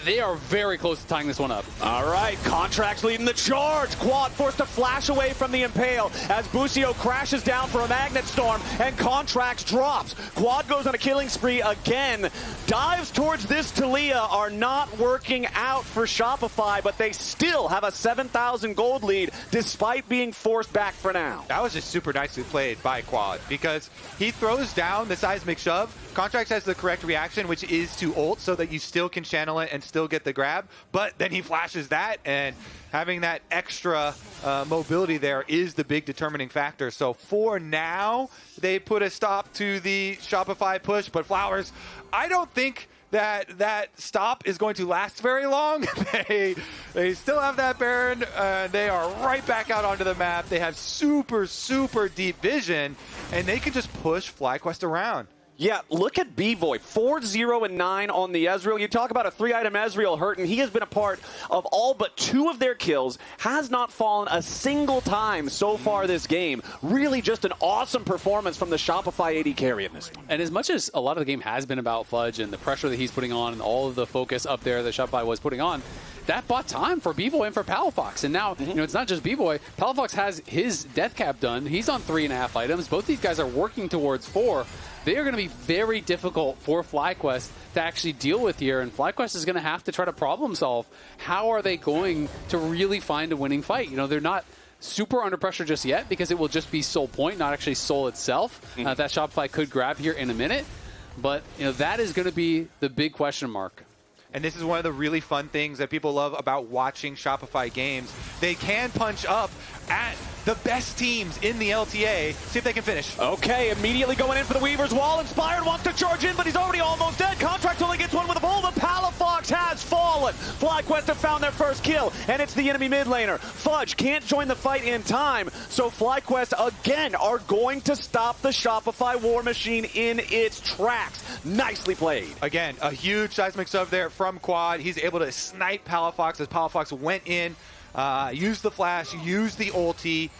They are very close to tying this one up. All right, Contractz leading the charge. Quad forced to flash away from the Impale as Busio crashes down for a Magnet Storm, and Contractz drops. Quad goes on a killing spree again. Dives towards this Taliyah are not working out for Shopify, but they still have a 7,000 gold lead despite being forced back for now. That was just super nicely played by Quad, because he throws down the seismic shove. Contractz has the correct reaction, which is to ult so that you still can channel it and still get the grab, but then he flashes that, and having that extra mobility there is the big determining factor. So for now, they put a stop to the Shopify push, but Flowers, I don't think that stop is going to last very long. They still have that Baron. They are right back out onto the map. They have super, super deep vision, and they can just push FlyQuest around. Yeah, look at Bvoy, 4-0-9 on the Ezreal. You talk about a 3-item Ezreal hurt, and he has been a part of all but 2 of their kills, has not fallen a single time so far this game. Really just an awesome performance from the Shopify AD carry in this one. And as much as a lot of the game has been about Fudge and the pressure that he's putting on and all of the focus up there that Shopify was putting on, that bought time for Bvoy and for Palafox. And now, you know, it's not just Bvoy. Palafox has his death cap done. He's on 3.5 items. Both these guys are working towards 4. They are going to be very difficult for FlyQuest to actually deal with here, and FlyQuest is going to have to try to problem solve. How are they going to really find a winning fight? You know, they're not super under pressure just yet because it will just be Soul Point, not actually Soul itself. That Shopify could grab here in a minute. But that is going to be the big question mark. And this is one of the really fun things that people love about watching Shopify games. They can punch up at the best teams in the LTA. See if they can finish. Okay, immediately going in for the Weaver's Wall. Inspired wants to charge in, but he's already almost dead. Contractz only gets one with a pull. The Palafox has fallen. FlyQuest have found their first kill, and it's the enemy mid laner. Fudge can't join the fight in time, so FlyQuest again are going to stop the Shopify war machine in its tracks. Nicely played. Again, a huge seismic sub there from Quad. He's able to snipe Palafox as Palafox went in. Use the flash, use the ulti.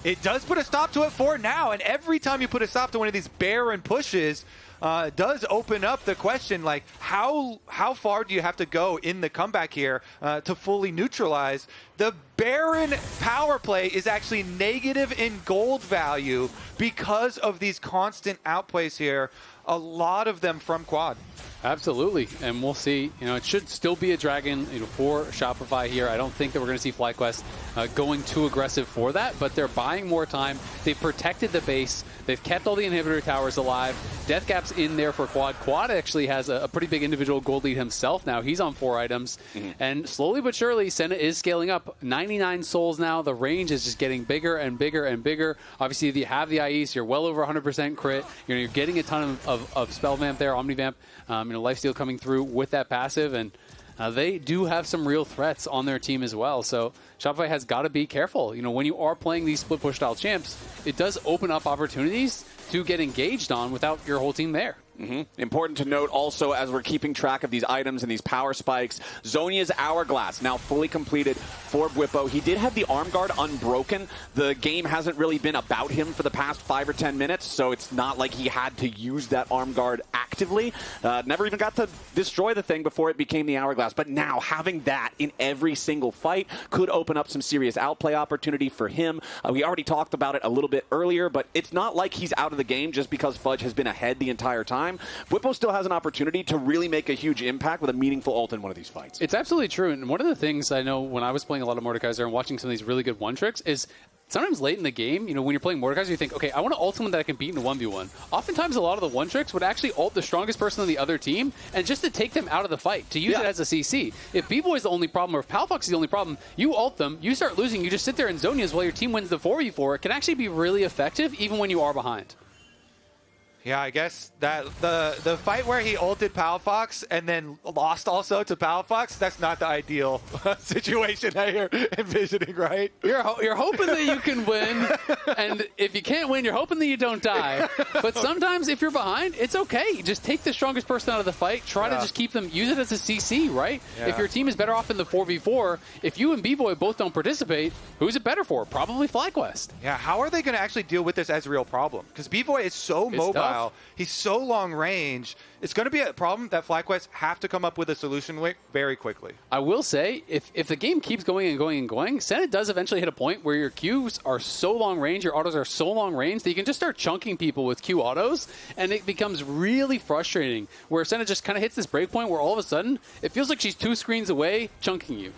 It does put a stop to it for now, and every time you put a stop to one of these Baron pushes, does open up the question, like, how far do you have to go in the comeback here to fully neutralize? The Baron power play is actually negative in gold value because of these constant outplays here, a lot of them from Quad. Absolutely, and we'll see. It should still be a dragon for Shopify here. I don't think that we're going to see FlyQuest going too aggressive for that, but they're buying more time. They've protected the base. They've kept all the inhibitor towers alive. Death Cap's in there for Quad. Quad actually has a pretty big individual gold lead himself now. He's on 4 items, and slowly but surely, Senna is scaling up. 99 souls now. The range is just getting bigger and bigger and bigger. Obviously, if you have the IE, so you're well over 100% crit. You're getting a ton of spell vamp there, Omni Vamp. Lifesteal coming through with that passive, and they do have some real threats on their team as well. So Shopify has got to be careful. When you are playing these split push style champs, it does open up opportunities to get engaged on without your whole team there. Important to note also, as we're keeping track of these items and these power spikes, Zhonya's Hourglass now fully completed for Bwipo. He did have the arm guard unbroken. The game hasn't really been about him for the past 5 or 10 minutes, so it's not like he had to use that arm guard actively. Never even got to destroy the thing before it became the Hourglass. But now having that in every single fight could open up some serious outplay opportunity for him. We already talked about it a little bit earlier, but it's not like he's out of the game just because Fudge has been ahead the entire time. Bwipo still has an opportunity to really make a huge impact with a meaningful ult in one of these fights. It's absolutely true, and one of the things I know when I was playing a lot of Mordekaiser and watching some of these really good one tricks is sometimes late in the game, when you're playing Mordekaiser, you think, okay, I want to ult someone that I can beat in a 1v1. Oftentimes, a lot of the one tricks would actually ult the strongest person on the other team, and just to take them out of the fight, to use it as a CC. If Bvoy is the only problem, or if Palafox is the only problem, you ult them, you start losing, you just sit there in Zonias while your team wins the 4v4. It can actually be really effective, even when you are behind. Yeah, I guess that the fight where he ulted Palafox and then lost also to Palafox, that's not the ideal situation that you're envisioning, right? You're hoping that you can win, and if you can't win, you're hoping that you don't die. But sometimes if you're behind, it's okay. Just take the strongest person out of the fight, try to just keep them, use it as a CC, right? Yeah. If your team is better off in the 4v4, if you and Bvoy both don't participate, who's it better for? Probably FlyQuest. Yeah, how are they going to actually deal with this Ezreal problem? Because Bvoy is so mobile. He's so long range. It's going to be a problem that FlyQuest have to come up with a solution with very quickly. I will say, if the game keeps going and going and going, Senna does eventually hit a point where your Qs are so long range, your autos are so long range, that you can just start chunking people with Q autos, and it becomes really frustrating, where Senna just kind of hits this break point where all of a sudden, it feels like she's 2 screens away chunking you.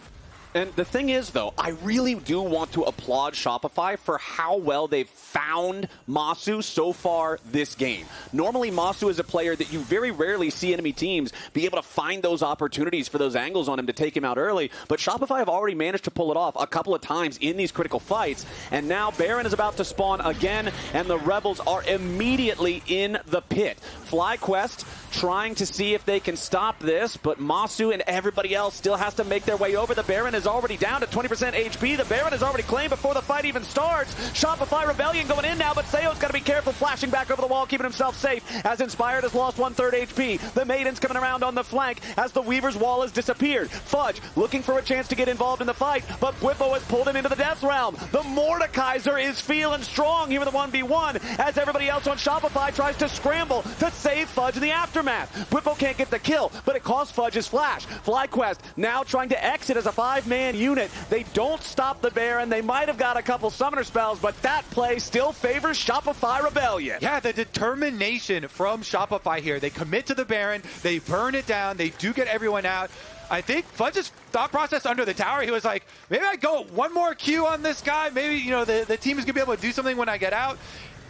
And the thing is, though, I really do want to applaud Shopify for how well they've found Massu so far this game. Normally, Massu is a player that you very rarely see enemy teams be able to find those opportunities for those angles on him to take him out early. But Shopify have already managed to pull it off a couple of times in these critical fights. And now Baron is about to spawn again, and the Rebels are immediately in the pit. FlyQuest trying to see if they can stop this, but Massu and everybody else still has to make their way over. The Baron is already down to 20% HP. The Baron is already claimed before the fight even starts. Shopify Rebellion going in now, but Seoul's got to be careful, flashing back over the wall, keeping himself safe, as Inspired has lost 1/3 HP. The Maiden's coming around on the flank as the Weaver's Wall has disappeared. Fudge looking for a chance to get involved in the fight, but Bwipo has pulled him into the Death Realm. The Mordekaiser is feeling strong here in the 1v1 as everybody else on Shopify tries to scramble to save Fudge in the aftermath. Bwipo can't get the kill, but it costs Fudge his flash. FlyQuest now trying to exit as a 5-man unit. They don't stop the Baron. They might have got a couple summoner spells, but that play still favors Shopify Rebellion. Yeah, the determination from Shopify here. They commit to the Baron. They burn it down. They do get everyone out. I think Fudge's thought process under the tower, he was like, maybe I go one more Q on this guy. Maybe, the team is going to be able to do something when I get out.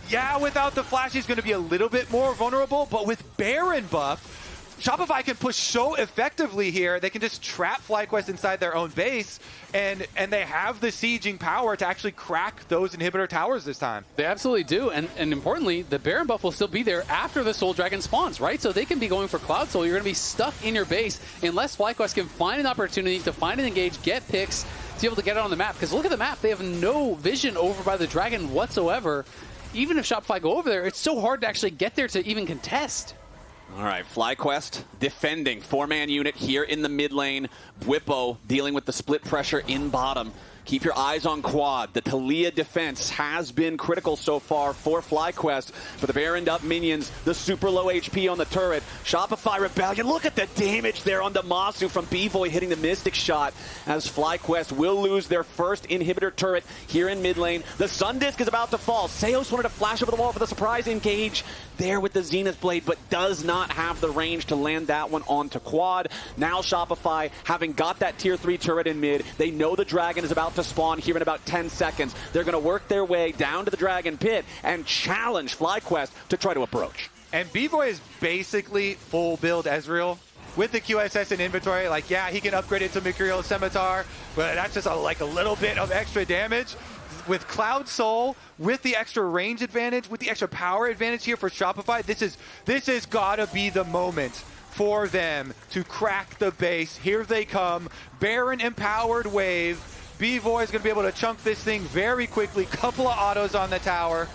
Yeah, without the flash, he's going to be a little bit more vulnerable, but with Baron buff, Shopify can push so effectively here. They can just trap FlyQuest inside their own base, and they have the sieging power to actually crack those inhibitor towers this time. They absolutely do, and importantly, the Baron buff will still be there after the Soul Dragon spawns, right? So they can be going for Cloud Soul. You're going to be stuck in your base unless FlyQuest can find an opportunity to find and engage, get picks, to be able to get it on the map. Because look at the map. They have no vision over by the Dragon whatsoever. Even if Shopify go over there, it's so hard to actually get there to even contest. All right, FlyQuest defending. 4-man unit here in the mid lane. Bwipo dealing with the split pressure in bottom. Keep your eyes on quad. The Taliyah defense has been critical so far for FlyQuest. For the Baroned up minions, the super low HP on the turret. Shopify Rebellion, look at the damage there on the Massu from Bvoy hitting the Mystic shot as FlyQuest will lose their first inhibitor turret here in mid lane. The Sun Disc is about to fall. Seos wanted to flash over the wall for the surprise engage there with the Zenith Blade, but does not have the range to land that one onto quad. Now Shopify, having got that tier 3 turret in mid, they know the Dragon is about to spawn here in about 10 seconds. They're going to work their way down to the Dragon pit and challenge FlyQuest to try to approach. And Bvoy is basically full build Ezreal. With the QSS in inventory, like, yeah, he can upgrade it to Mercurial Scimitar, but that's just like a little bit of extra damage. With Cloud Soul, with the extra range advantage, with the extra power advantage here for Shopify, this has got to be the moment for them to crack the base. Here they come. Baron empowered wave. Bvoy is going to be able to chunk this thing very quickly. Couple of autos on the tower.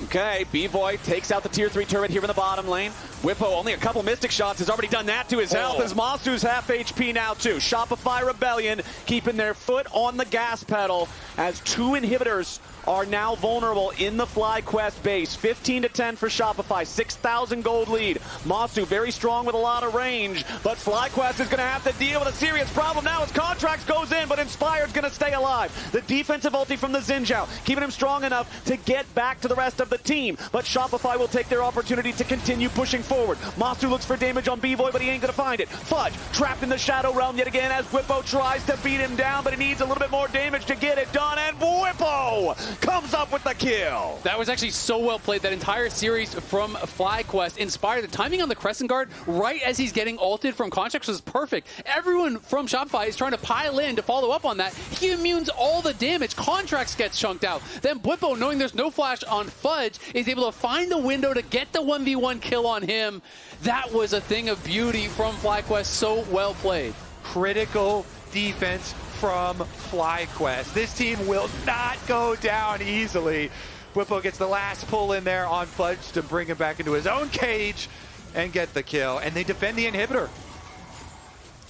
Okay, Bvoy takes out the tier 3 turret here in the bottom lane. Bwipo, only a couple Mystic shots, has already done that to his health as Massu's half HP now too. Shopify Rebellion keeping their foot on the gas pedal as 2 inhibitors are now vulnerable in the FlyQuest base. 15-10 for Shopify, 6,000 gold lead. Massu very strong with a lot of range, but FlyQuest is going to have to deal with a serious problem now as Contractz goes in, but Inspired's going to stay alive. The defensive ulti from the Zhao, keeping him strong enough to get back to the rest of the team, but Shopify will take their opportunity to continue pushing forward. Massu looks for damage on Bvoy, but he ain't going to find it. Fudge trapped in the Shadow Realm yet again as Bwipo tries to beat him down, but he needs a little bit more damage to get it done, and Bwipo comes up with the kill. That was actually so well played. That entire series from FlyQuest. Inspired. The timing on the Crescent Guard right as he's getting ulted from Contractz was perfect. Everyone from Shopify is trying to pile in to follow up on that. He immunes all the damage. Contractz gets chunked out. Then Bwipo, knowing there's no flash on Fudge, is able to find the window to get the 1v1 kill on him. That was a thing of beauty from FlyQuest. So well played. Critical defense from FlyQuest. This team will not go down easily. Bwipo gets the last pull in there on Fudge to bring him back into his own cage and get the kill. And they defend the inhibitor.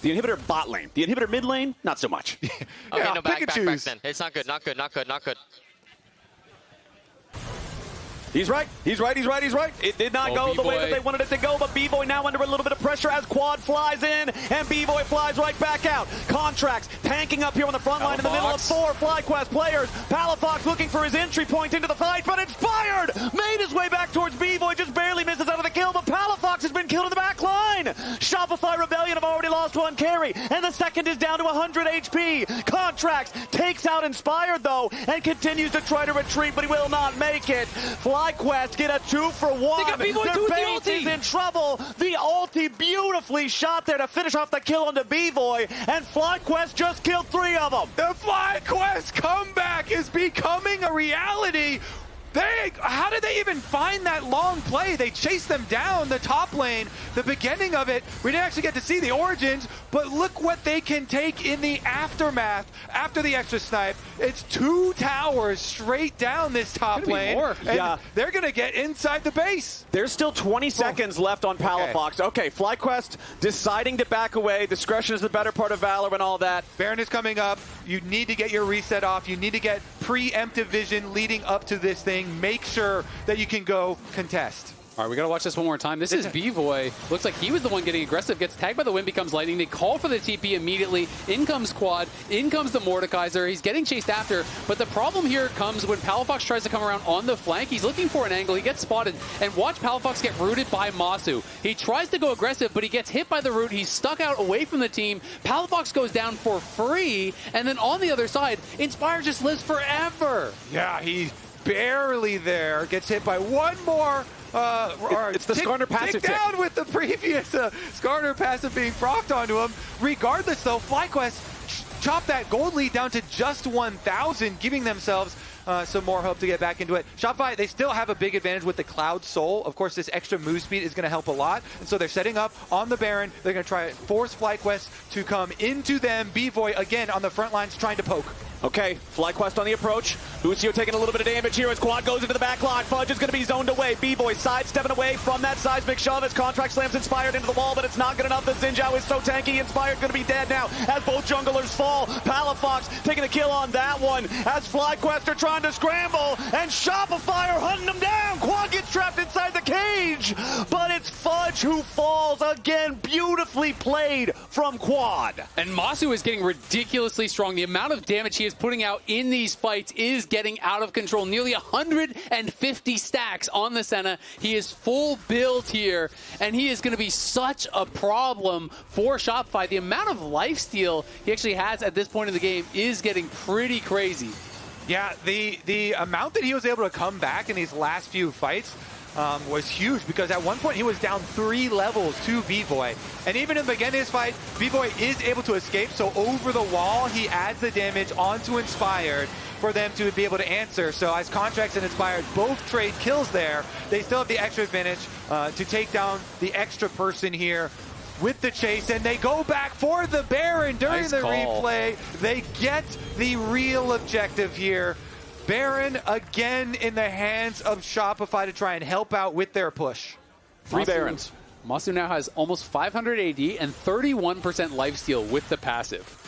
The inhibitor bot lane. The inhibitor mid lane, not so much. Okay, yeah, no, back then. It's not good, not good, not good, not good. He's right. It did not go the way that they wanted it to go, but Bvoy now under a little bit of pressure as Quad flies in, and Bvoy flies right back out. Contractz tanking up here on the front line in the middle of 4 FlyQuest players. Palafox looking for his entry point into the fight, but Inspired made his way back towards Bvoy, just barely misses out of the kill, but Palafox has been killed in the back line. Shopify Rebellion have already lost 1 carry, and the second is down to 100 HP. Contractz takes out Inspired, though, and continues to try to retreat, but he will not make it. FlyQuest get a 2-for-1. They got Bvoy Their with base the ulti. is in trouble. The ulti beautifully shot there to finish off the kill onto Bvoy, and FlyQuest just killed 3 of them. The FlyQuest comeback is becoming a reality. How did they even find that long play? They chased them down the top lane. The beginning of it, we didn't actually get to see the origins, but look what they can take in the aftermath after the extra snipe. It's 2 towers straight down this top lane. Yeah, they're going to get inside the base. There's still 20 seconds left on Palafox. Okay, FlyQuest deciding to back away. Discretion is the better part of valor and all that. Baron is coming up. You need to get your reset off. You need to get preemptive vision leading up to this thing. Make sure that you can go contest. All right, we got to watch this one more time. This is Bvoy. Looks like he was the one getting aggressive. Gets tagged by the wind, becomes lightning. They call for the TP immediately. In comes Quad. In comes the Mordekaiser. He's getting chased after. But the problem here comes when Palafox tries to come around on the flank. He's looking for an angle. He gets spotted. And watch Palafox get rooted by Massu. He tries to go aggressive, but he gets hit by the root. He's stuck out away from the team. Palafox goes down for free. And then on the other side, Inspire just lives forever. Yeah, barely there. Gets hit by one more. It's the Skarner passive tick down with the previous Skarner passive being procced onto him. Regardless, though, FlyQuest chopped that gold lead down to just 1,000, giving themselves some more hope to get back into it. Shopify, they still have a big advantage with the Cloud Soul. Of course, this extra move speed is going to help a lot. And so they're setting up on the Baron. They're going to try to force FlyQuest to come into them. Bvoy, again, on the front lines, trying to poke. Okay, FlyQuest on the approach. Busio taking a little bit of damage here as Quad goes into the back line. Fudge is going to be zoned away. Bvoy sidestepping away from that seismic shove as Contractz slams Inspired into the wall, but it's not good enough. The Zhao is so tanky. Inspired going to be dead now as both junglers fall. Palafox taking a kill on that one as FlyQuest are trying to scramble, and Shopify are hunting them down. Quad gets trapped inside the cage, but it's Fudge who falls again. Beautifully played from Quad. And Massu is getting ridiculously strong. The amount of damage he is putting out in these fights is getting out of control. Nearly 150 stacks on the Senna. He is full build here, and he is going to be such a problem for Shopify. The amount of lifesteal he actually has at this point in the game is getting pretty crazy. Yeah, the amount that he was able to come back in these last few fights was huge, because at one point he was down 3 levels to Bvoy. And even in the beginning of this fight, Bvoy is able to escape, so over the wall he adds the damage onto Inspired for them to be able to answer. So as Contractz and Inspired both trade kills there, they still have the extra advantage to take down the extra person here with the chase, and they go back for the Baron during the replay. They get the real objective here. Baron again in the hands of Shopify to try and help out with their push. 3 Barons. Massu now has almost 500 AD and 31% lifesteal with the passive.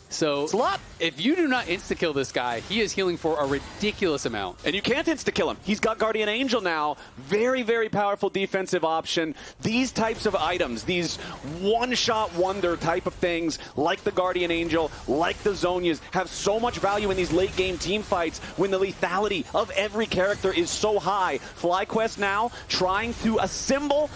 So it's a lot. If you do not insta-kill this guy, he is healing for a ridiculous amount. And you can't insta-kill him. He's got Guardian Angel now. Very, very powerful defensive option. These types of items, these one-shot wonder type of things, like the Guardian Angel, like the Zhonyas, have so much value in these late-game team fights when the lethality of every character is so high. FlyQuest now trying to assemble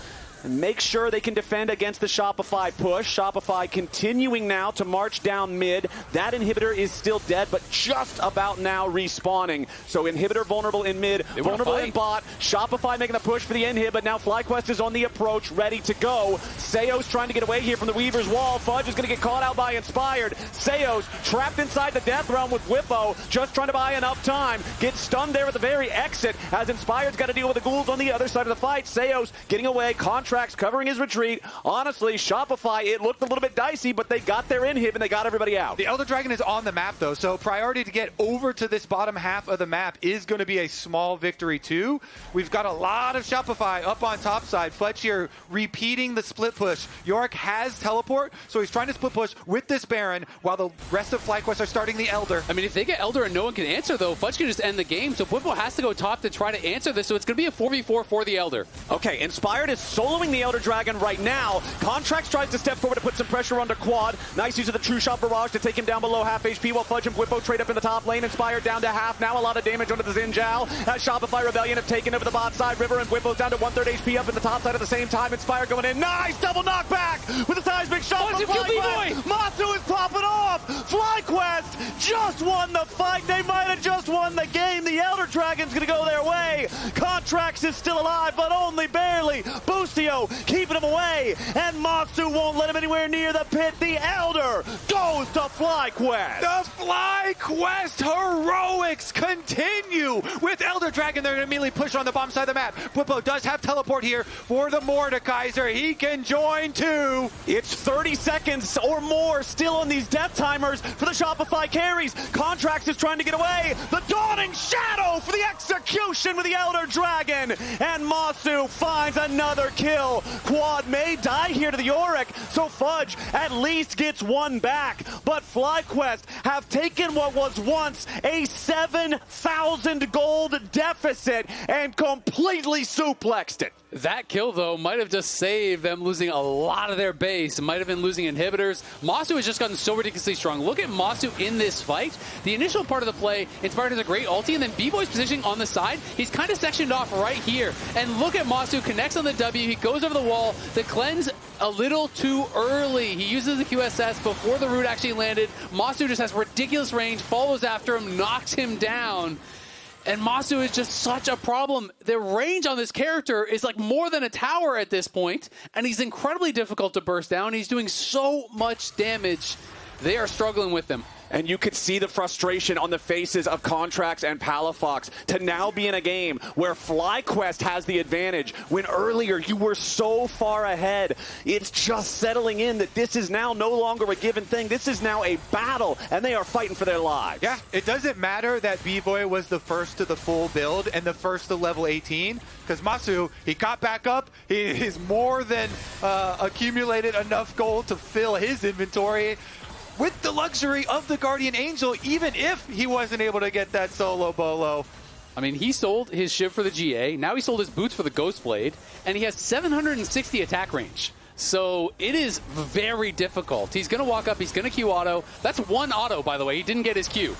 and make sure they can defend against the Shopify push. Shopify continuing now to march down mid. That inhibitor is still dead, but just about now respawning. So inhibitor vulnerable in mid, vulnerable in bot. Shopify making the push for the inhib, but now FlyQuest is on the approach, ready to go. Seo's trying to get away here from the Weaver's wall. Fudge is going to get caught out by Inspired. Seo's trapped inside the death realm with Bwipo, just trying to buy enough time. Gets stunned there at the very exit as Inspired's got to deal with the ghouls on the other side of the fight. Seo's getting away. Contractz covering his retreat. Honestly, Shopify, it looked a little bit dicey, but they got their inhib and they got everybody out. The Elder Dragon is on the map, though, so priority to get over to this bottom half of the map is going to be a small victory, too. We've got a lot of Shopify up on top side. Fudge here repeating the split push. Yorick has teleport, so he's trying to split push with this Baron while the rest of FlyQuest are starting the Elder. I mean, if they get Elder and no one can answer, though, Fudge can just end the game, so Bwipo has to go top to try to answer this, so it's going to be a 4v4 for the Elder. Okay, Inspired is soloing the Elder Dragon right now. Contractz tries to step forward to put some pressure onto Quad. Nice use of the True Shot Barrage to take him down below half HP while Fudge and Bwipo trade up in the top lane. Inspired down to half. Now a lot of damage onto the Zhao as Shopify Rebellion have taken over the bot side. River and Bwipo's down to 1/3 HP up in the top side at the same time. Inspired going in. Nice double knockback with a seismic shot from FlyQuest. Massu is popping off. FlyQuest just won the fight. They might have just won the game. The Elder Dragon's going to go their way. Contractz is still alive, but only barely. Busio keeping him away, and Massu won't let him anywhere near the pit. The Elder goes to FlyQuest. The FlyQuest heroics continue with Elder Dragon. They're going to immediately push on the bottom side of the map. Bwipo does have teleport here for the Mordekaiser. He can join too. It's 30 seconds or more still on these death timers for the Shopify carries. Contractz is trying to get away. The Dawning Shadow for the execution with the Elder Dragon, and Massu finds another kill. Quad may die here to the Yorick, so Fudge at least gets one back. But FlyQuest have taken what was once a 7,000 gold deficit and completely suplexed it. That kill, though, might have just saved them losing a lot of their base. Might have been losing inhibitors. Massu has just gotten so ridiculously strong. Look at Massu in this fight. The initial part of the play, Inspired has a great ulti, and then Bvoy's positioning on the side. He's kind of sectioned off right here. And look at Massu, connects on the W. He goes over the wall. The cleanse a little too early. He uses the QSS before the root actually landed. Massu just has ridiculous range, follows after him, knocks him down. And Massu is just such a problem. The range on this character is like more than a tower at this point, and he's incredibly difficult to burst down. He's doing so much damage. They are struggling with him. And you could see the frustration on the faces of Contractz and Palafox to now be in a game where FlyQuest has the advantage when earlier you were so far ahead. It's just settling in that this is now no longer a given thing. This is now a battle, and they are fighting for their lives. Yeah, it doesn't matter that Bvoy was the first to the full build and the first to level 18, because Massu, he got back up. He's more than accumulated enough gold to fill his inventory with the luxury of the Guardian Angel, even if he wasn't able to get that solo bolo. I mean, he sold his Shiv for the GA, now he sold his boots for the Ghostblade, and he has 760 attack range. So it is very difficult. He's going to walk up, he's going to Q auto. That's one auto, by the way. He didn't get his Q.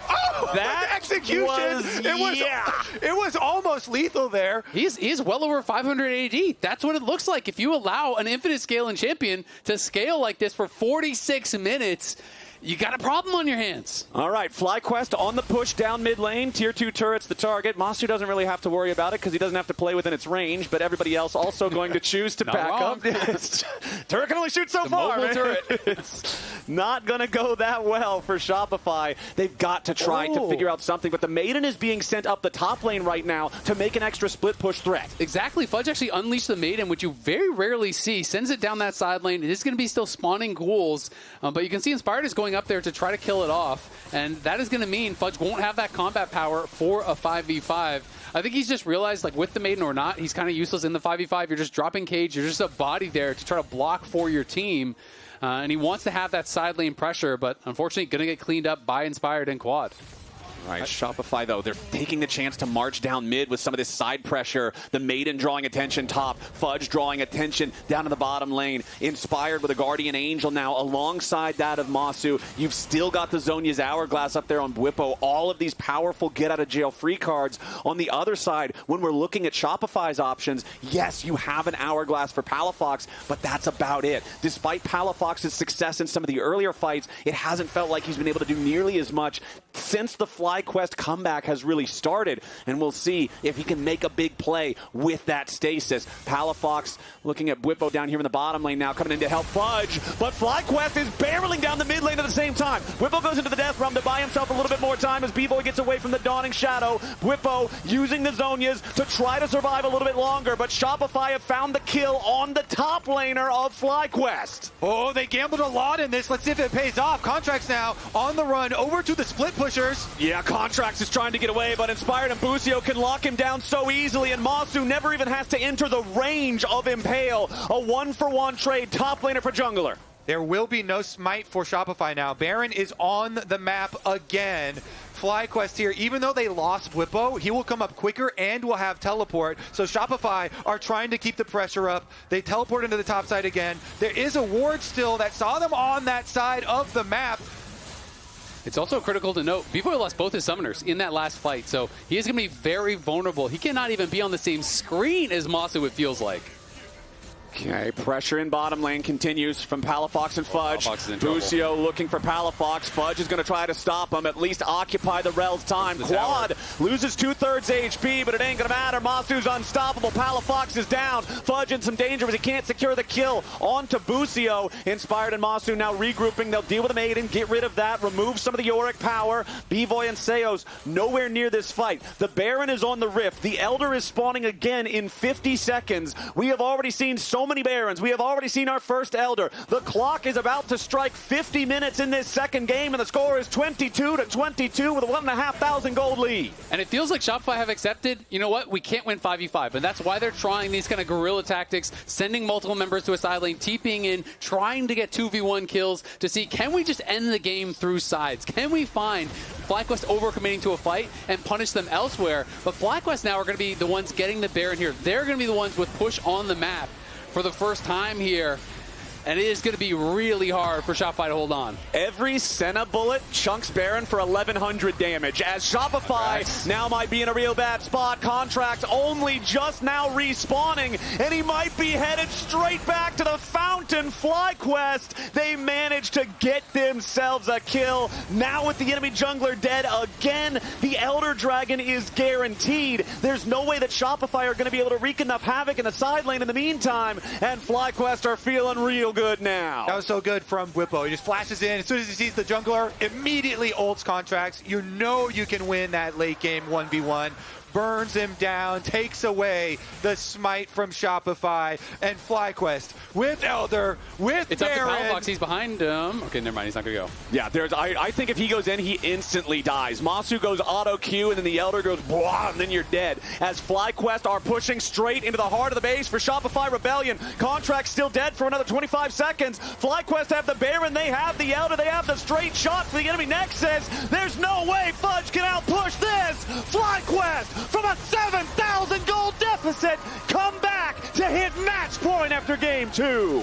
Oh, that execution! It was almost lethal there. He's well over 500 AD. That's what it looks like. If you allow an infinite scaling champion to scale like this for 46 minutes, you got a problem on your hands. All right, FlyQuest on the push down mid lane. Tier 2 turret's the target. Massu doesn't really have to worry about it because he doesn't have to play within its range, but everybody else also going to choose to back up. Turret can only shoot so far, man. Turret. It's not going to go that well for Shopify. They've got to try to figure out something, but the Maiden is being sent up the top lane right now to make an extra split push threat. Exactly. Fudge actually unleashed the Maiden, which you very rarely see. Sends it down that side lane. It is going to be still spawning ghouls, but you can see Inspired is going up there to try to kill it off, and that is going to mean Fudge won't have that combat power for a 5v5. I think he's just realized, like, with the Maiden or not, he's kind of useless in the 5v5. You're just dropping cage. You're just a body there to try to block for your team, and he wants to have that side lane pressure, but unfortunately going to get cleaned up by Inspired and Quad. Right, Shopify, though, they're taking the chance to march down mid with some of this side pressure. The Maiden drawing attention top, Fudge drawing attention down in the bottom lane. Inspired with a Guardian Angel now alongside that of Massu. You've still got the Zhonya's Hourglass up there on Bwipo. All of these powerful get-out-of-jail-free cards. On the other side, when we're looking at Shopify's options, yes, you have an Hourglass for Palafox, but that's about it. Despite Palafox's success in some of the earlier fights, it hasn't felt like he's been able to do nearly as much since the FlyQuest comeback has really started, and we'll see if he can make a big play with that stasis. Palafox looking at Bwipo down here in the bottom lane now, coming in to help Fudge, but FlyQuest is barreling down the mid lane at the same time. Bwipo goes into the death realm to buy himself a little bit more time as Bvoy gets away from the Dawning Shadow. Bwipo using the Zhonyas to try to survive a little bit longer, but Shopify have found the kill on the top laner of FlyQuest. Oh, they gambled a lot in this. Let's see if it pays off. Contractz now on the run over to the split pushers. Yeah, Contractz is trying to get away, but Inspired and Busio can lock him down so easily, and Massu never even has to enter the range of Impale. A one-for-one trade, top laner for jungler. There will be no smite for Shopify now. Baron is on the map again. FlyQuest here, even though they lost Bwipo, he will come up quicker and will have teleport. So Shopify are trying to keep the pressure up. They teleport into the top side again. There is a ward still that saw them on that side of the map. It's also critical to note, Bvoy lost both his summoners in that last fight, so he is going to be very vulnerable. He cannot even be on the same screen as Massu, it feels like. Okay, pressure in bottom lane continues from Palafox and Fudge. Busio looking for Palafox. Fudge is going to try to stop him, at least occupy the Rell's time. Quad loses 2/3 HP, but it ain't going to matter. Massu's unstoppable. Palafox is down. Fudge in some danger as he can't secure the kill onto Busio. Inspired and Massu now regrouping. They'll deal with the Maiden, get rid of that, remove some of the Yorick power. Bvoy and Seos nowhere near this fight. The Baron is on the Rift. The Elder is spawning again in 50 seconds. We have already seen so many Barons. We have already seen our first Elder. The clock is about to strike 50 minutes in this second game, and the score is 22-22 with a 1,500 gold lead. And it feels like Shopify have accepted, you know what, we can't win 5v5, and that's why they're trying these kind of guerrilla tactics, sending multiple members to a side lane, TPing in, trying to get 2v1 kills to see, can we just end the game through sides? Can we find FlyQuest overcommitting to a fight and punish them elsewhere? But FlyQuest now are going to be the ones getting the Baron here. They're going to be the ones with push on the map for the first time here. and it is going to be really hard for Shopify to hold on. Every Senna bullet chunks Baron for 1,100 damage, as Shopify now might be in a real bad spot. Contractz only just now respawning, and he might be headed straight back to the fountain. FlyQuest, they managed to get themselves a kill. Now with the enemy jungler dead again, the Elder Dragon is guaranteed. There's no way that Shopify are going to be able to wreak enough havoc in the side lane in the meantime, and FlyQuest are feeling real good now. That was so good from Bwipo. He just flashes in. As soon as he sees the jungler, immediately ults Contractz. You know you can win that late game 1v1. Burns him down, takes away the smite from Shopify, and FlyQuest with Elder, with it's Baron. Up to Palafox, he's behind him. Okay, never mind, he's not going to go. Yeah, I think if he goes in, he instantly dies. Massu goes auto Q, and then the Elder goes blah, and then you're dead. As FlyQuest are pushing straight into the heart of the base for Shopify Rebellion. Contractz still dead for another 25 seconds. FlyQuest have the Baron, they have the Elder, they have the straight shot for the enemy Nexus. There's no way Fudge can outpush this. FlyQuest, from a 7,000 gold deficit, come back to hit match point after game 2.